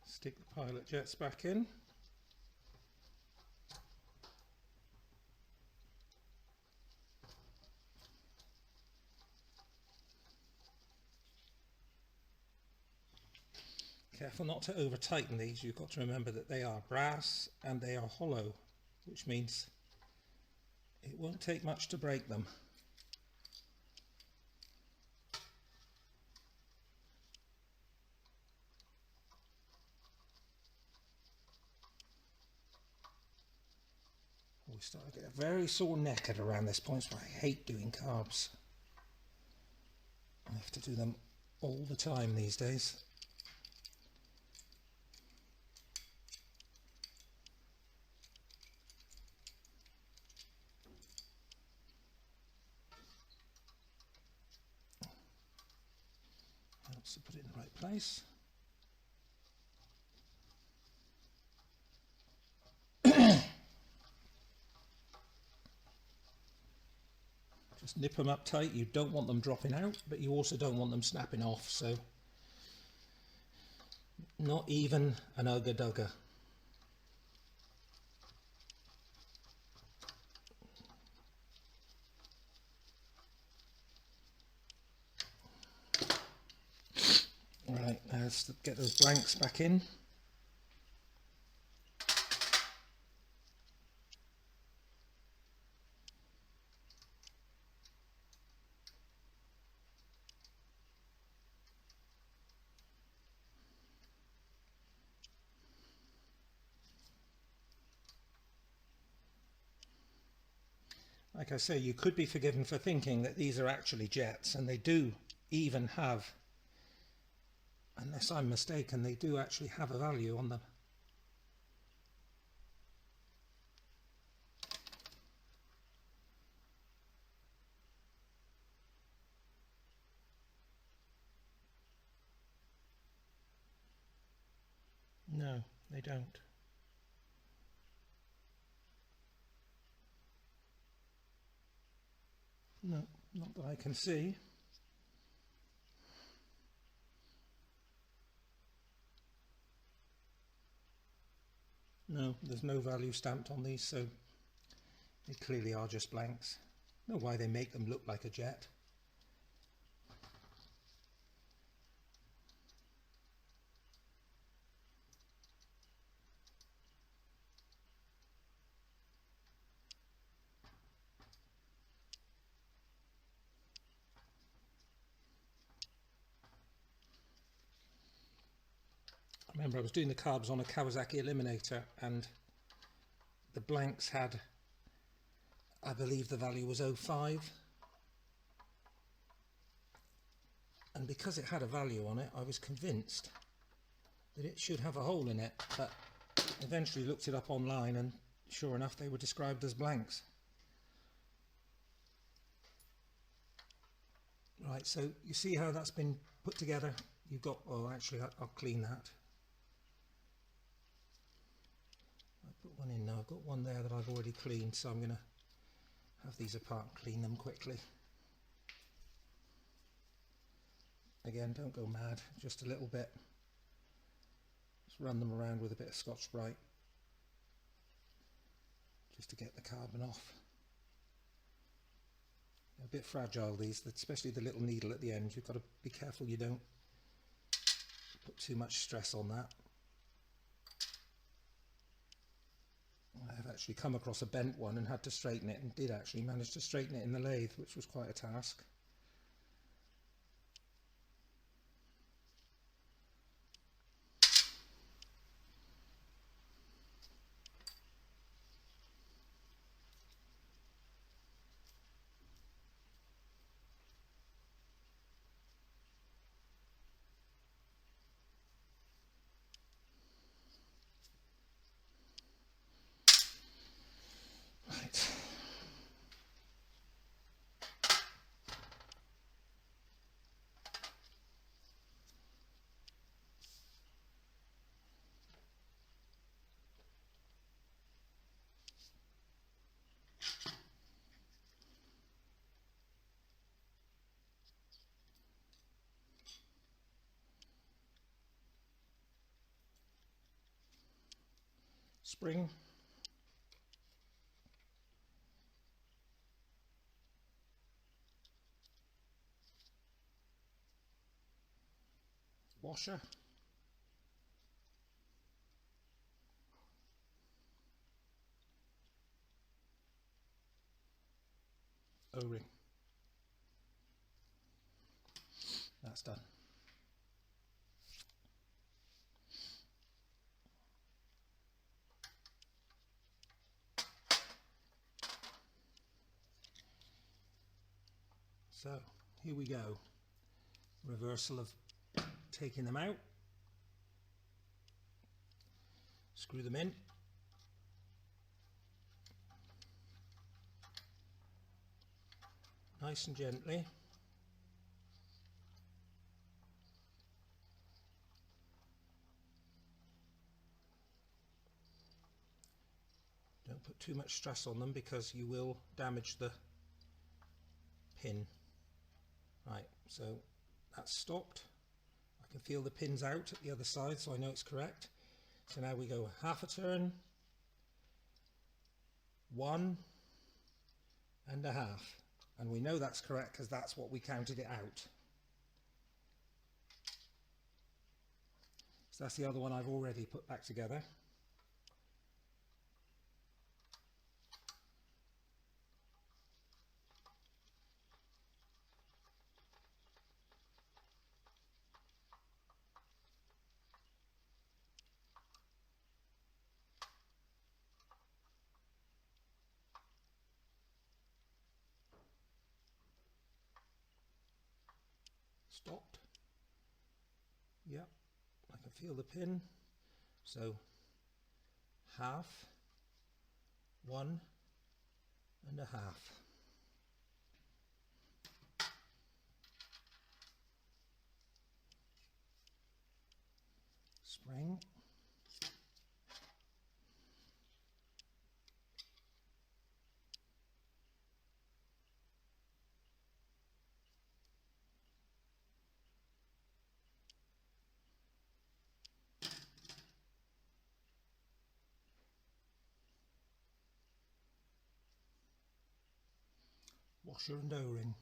Stick the pilot jets back in. Careful not to over tighten these. You've got to remember that they are brass and they are hollow, which means it won't take much to break them. We start to get a very sore neck at around this point, so I hate doing carbs. I have to do them all the time these days. Helps to put it in the right place. Just nip them up tight. You don't want them dropping out, but you also don't want them snapping off, so not even an ugga-dugga. Right, let's get those blanks back in. Like I say, you could be forgiven for thinking that these are actually jets, and they do even have, unless I'm mistaken, they do actually have a value on them. No, they don't. No, not that I can see. No, there's no value stamped on these, so they clearly are just blanks. I don't know why they make them look like a jet. Remember, I was doing the carbs on a Kawasaki Eliminator and the blanks had, I believe the value was 0.5, and because it had a value on it I was convinced that it should have a hole in it, but eventually looked it up online and sure enough they were described as blanks. Right, so you see how that's been put together. You've got, oh actually I'll clean that. I put one in now, I've got one there that I've already cleaned, so I'm going to have these apart and clean them quickly. Again, don't go mad, just a little bit. Just run them around with a bit of Scotch-Brite just to get the carbon off. They're a bit fragile these, especially the little needle at the end. You've got to be careful you don't put too much stress on that. I have actually come across a bent one and had to straighten it, and did actually manage to straighten it in the lathe, which was quite a task. Right. Spring. Washer. O-ring. That's done. So here we go. Reversal of taking them out. Screw them in. Nice and gently. Don't put too much stress on them because you will damage the pin. Right, so that's stopped. I can feel the pins out at the other side, so I know it's correct. So now we go half a turn, 1.5, and we know that's correct because that's what we counted it out. So that's the other one I've already put back together. Stopped. Yep, I can feel the pin. So half, 1.5. Spring. Washer and O-ring.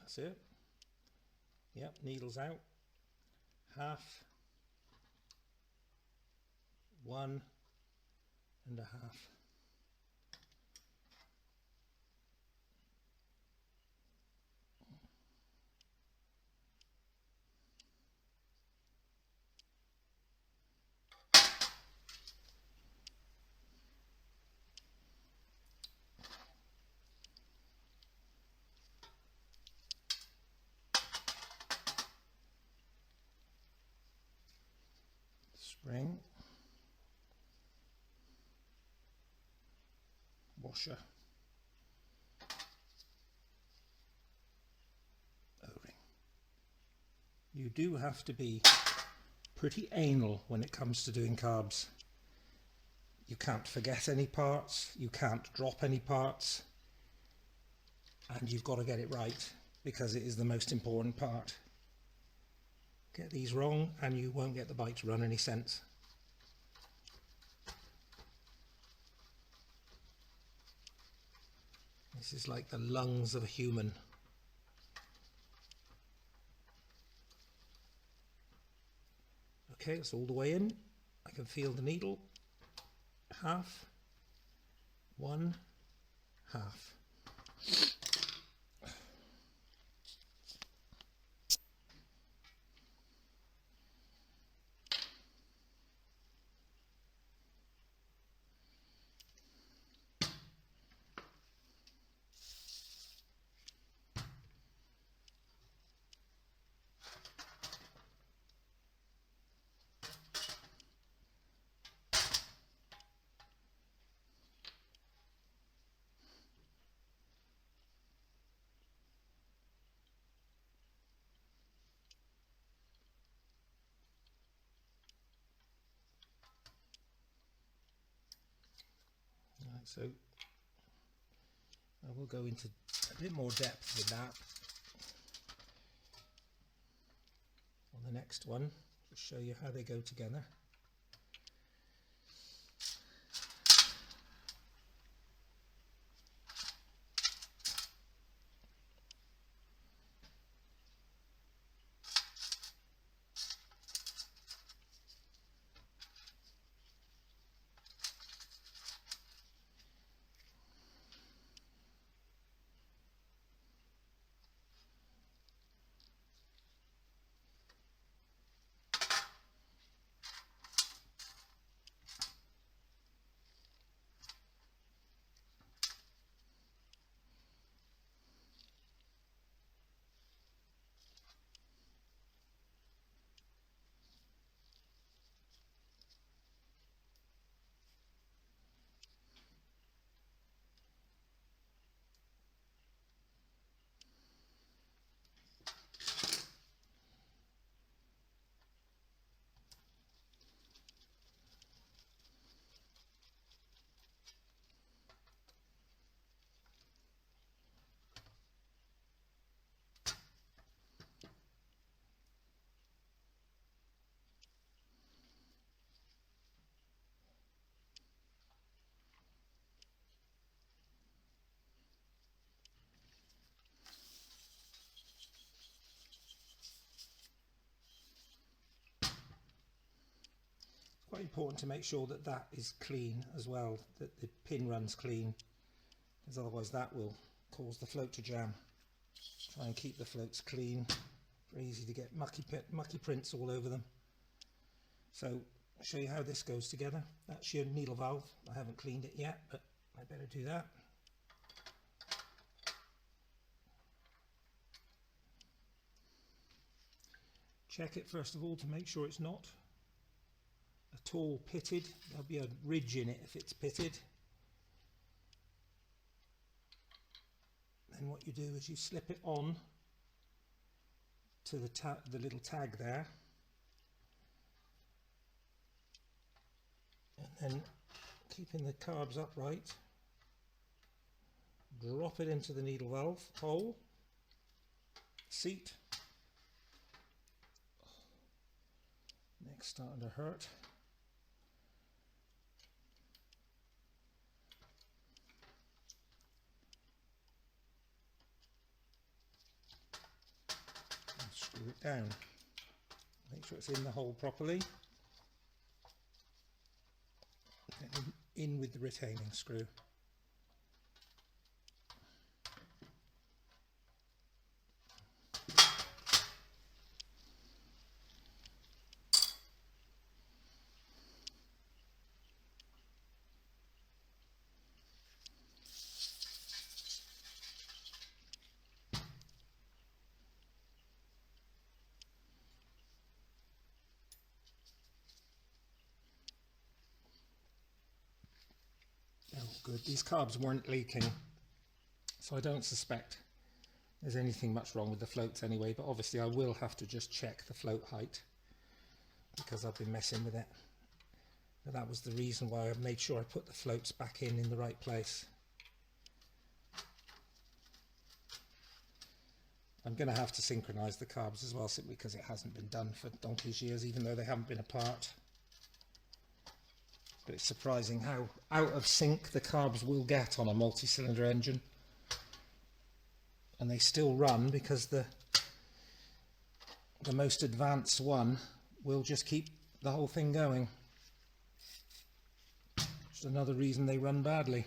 That's it. Yep, needles out. Half, 1 and a half. Spring, washer, O-ring. You do have to be pretty anal when it comes to doing carbs. You can't forget any parts, you can't drop any parts, and you've got to get it right because it is the most important part. Get these wrong and you won't get the bike to run any sense. This is like the lungs of a human. Okay, it's all the way in. I can feel the needle. Half, 1, half. So I will go into a bit more depth with that on the next one to show you how they go together. Quite important to make sure that that is clean as well, that the pin runs clean, because otherwise that will cause the float to jam. Try and keep the floats clean. Very easy to get mucky prints all over them. So I'll show you how this goes together. That's your needle valve. I haven't cleaned it yet, but I better do that. Check it first of all to make sure it's not at all pitted. There'll be a ridge in it if it's pitted. Then what you do is you slip it on to the little tag there, and then keeping the carbs upright, drop it into the needle valve hole, seat. Neck's starting to hurt. down. Make sure it's in the hole properly. And in with the retaining screw. Good. These carbs weren't leaking, so I don't suspect there's anything much wrong with the floats anyway, but obviously I will have to just check the float height because I've been messing with it. But that was the reason why I made sure I put the floats back in the right place. I'm going to have to synchronise the carbs as well, simply because it hasn't been done for donkey's years, even though they haven't been apart. But it's surprising how out of sync the carbs will get on a multi-cylinder engine. And they still run because the most advanced one will just keep the whole thing going. Just another reason they run badly.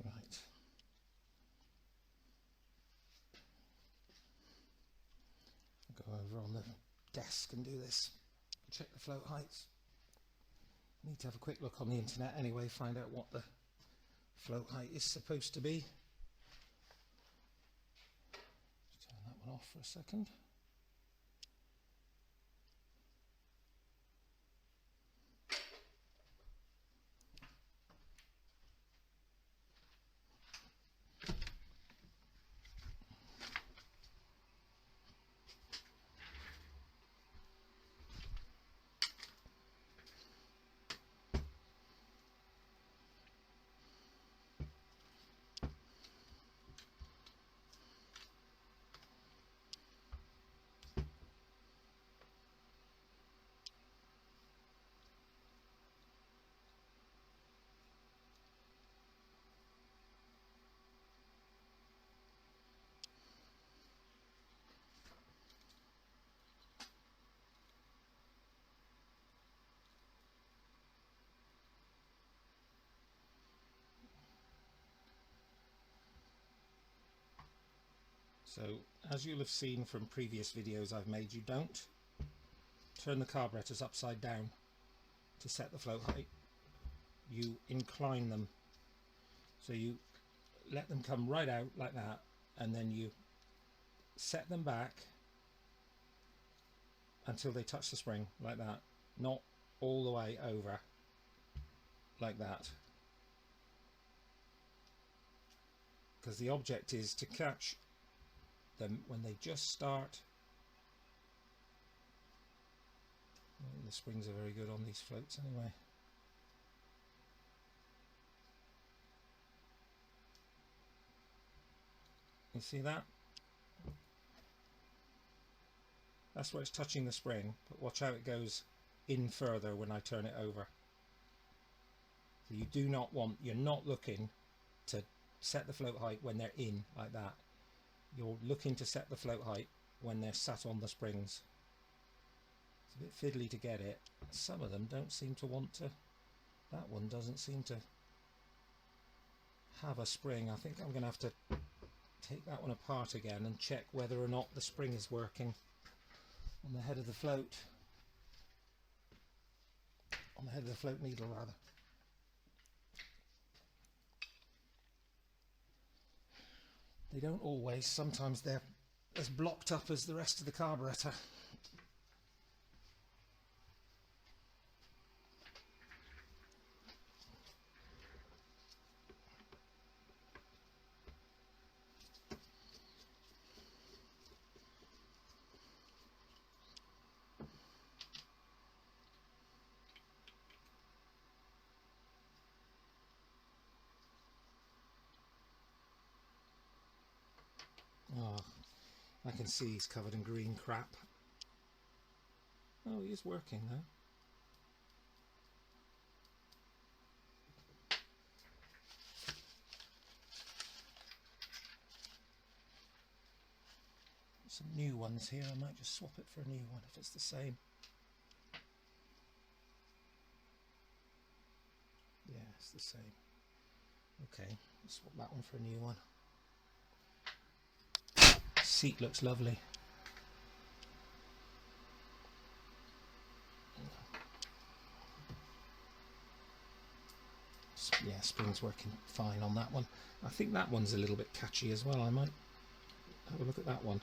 Right. I'll go over on the desk and do this. Check the float heights. Need to have a quick look on the internet anyway, find out what the float height is supposed to be. Just turn that one off for a second. So, as you'll have seen from previous videos I've made, you don't turn the carburetors upside down to set the float height. You incline them. So you let them come right out like that, and then you set them back until they touch the spring, like that. Not all the way over, like that. Because the object is to catch them when they just start. The springs are very good on these floats anyway. You see that? That's where it's touching the spring, but watch how it goes in further when I turn it over. So you do not want, you're not looking to set the float height when they're in like that. You're looking to set the float height when they're sat on the springs. It's a bit fiddly to get it. Some of them don't seem to want to. That one doesn't seem to have a spring. I think I'm going to have to take that one apart again and check whether or not the spring is working on the head of the float. On the head of the float needle, rather. They don't always. Sometimes they're as blocked up as the rest of the carburetor. Oh, I can see he's covered in green crap. Oh, he is working though. Some new ones here. I might just swap it for a new one if it's the same. Yeah, it's the same. Okay, let's swap that one for a new one. Seat looks lovely. Yeah, spring's working fine on that one. I think that one's a little bit catchy as well. I might have a look at that one.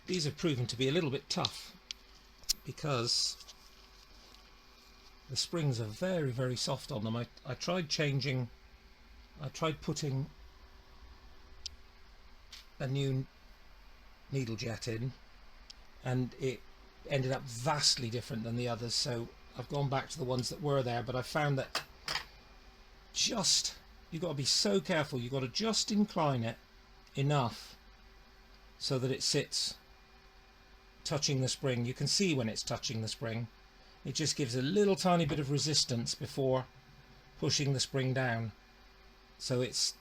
these have proven to be a little bit tough because the springs are very, very soft on them. I tried putting a new needle jet in, and it ended up vastly different than the others, so I've gone back to the ones that were there. But I found that you've got to be so careful. You've got to just incline it enough so that it sits touching the spring. You can see when it's touching the spring. It just gives a little tiny bit of resistance before pushing the spring down, so it's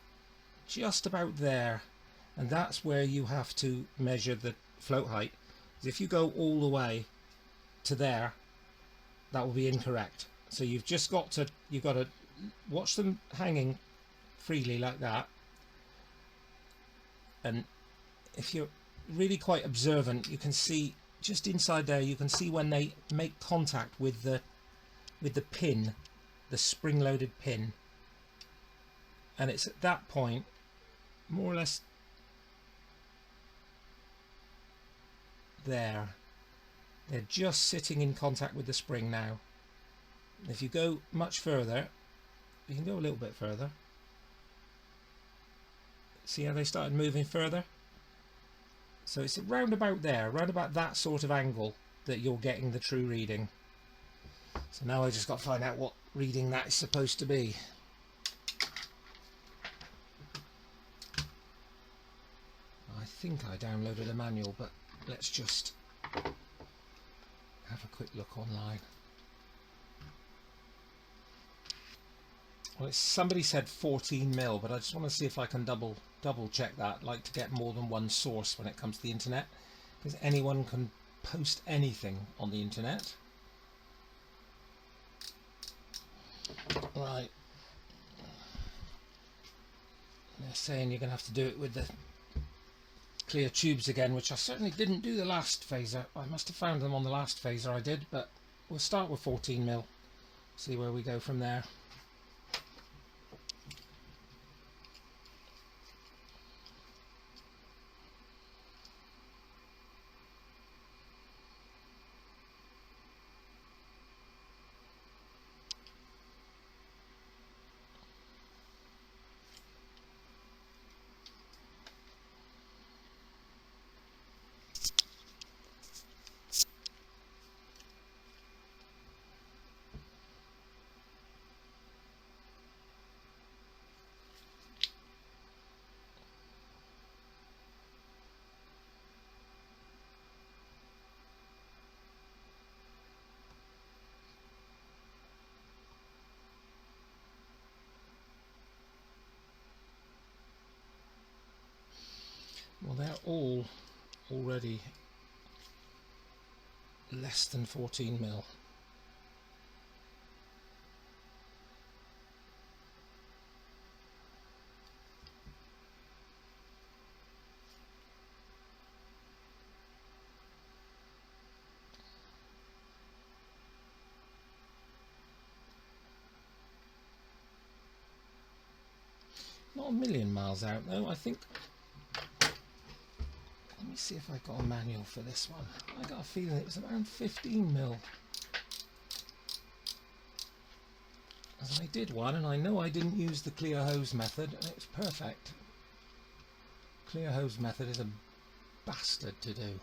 just about there, and that's where you have to measure the float height. If you go all the way to there, that will be incorrect. So you've got to watch them hanging freely like that, and if you're really quite observant, you can see just inside there, you can see when they make contact with the pin, the spring-loaded pin, and it's at that point, more or less there, they're just sitting in contact with the spring now. If you go much further, you can go a little bit further. See how they started moving further? So it's round about there, round about that sort of angle, that you're getting the true reading. So now I just got to find out what reading that is supposed to be. I think I downloaded a manual, but let's just have a quick look online. Well, somebody said 14 mil, but I just want to see if I can double check that. I'd like to get more than one source when it comes to the internet, because anyone can post anything on the internet. Right. They're saying you're going to have to do it with the clear tubes again, which I certainly didn't do the last Fazer. I must have found them on the last Fazer I did, but we'll start with 14 mil, see where we go from there. Well, they're all already less than 14 mil. Not a million miles out though, I think. Let me see if I got a manual for this one. I got a feeling it was around 15 mil. As I did one, and I know I didn't use the clear hose method, and it's perfect. Clear hose method is a bastard to do.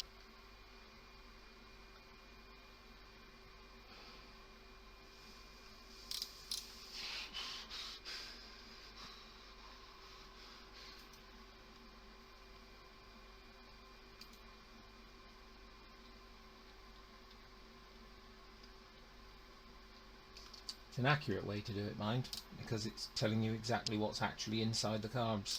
It's an accurate way to do it, mind, because it's telling you exactly what's actually inside the carbs.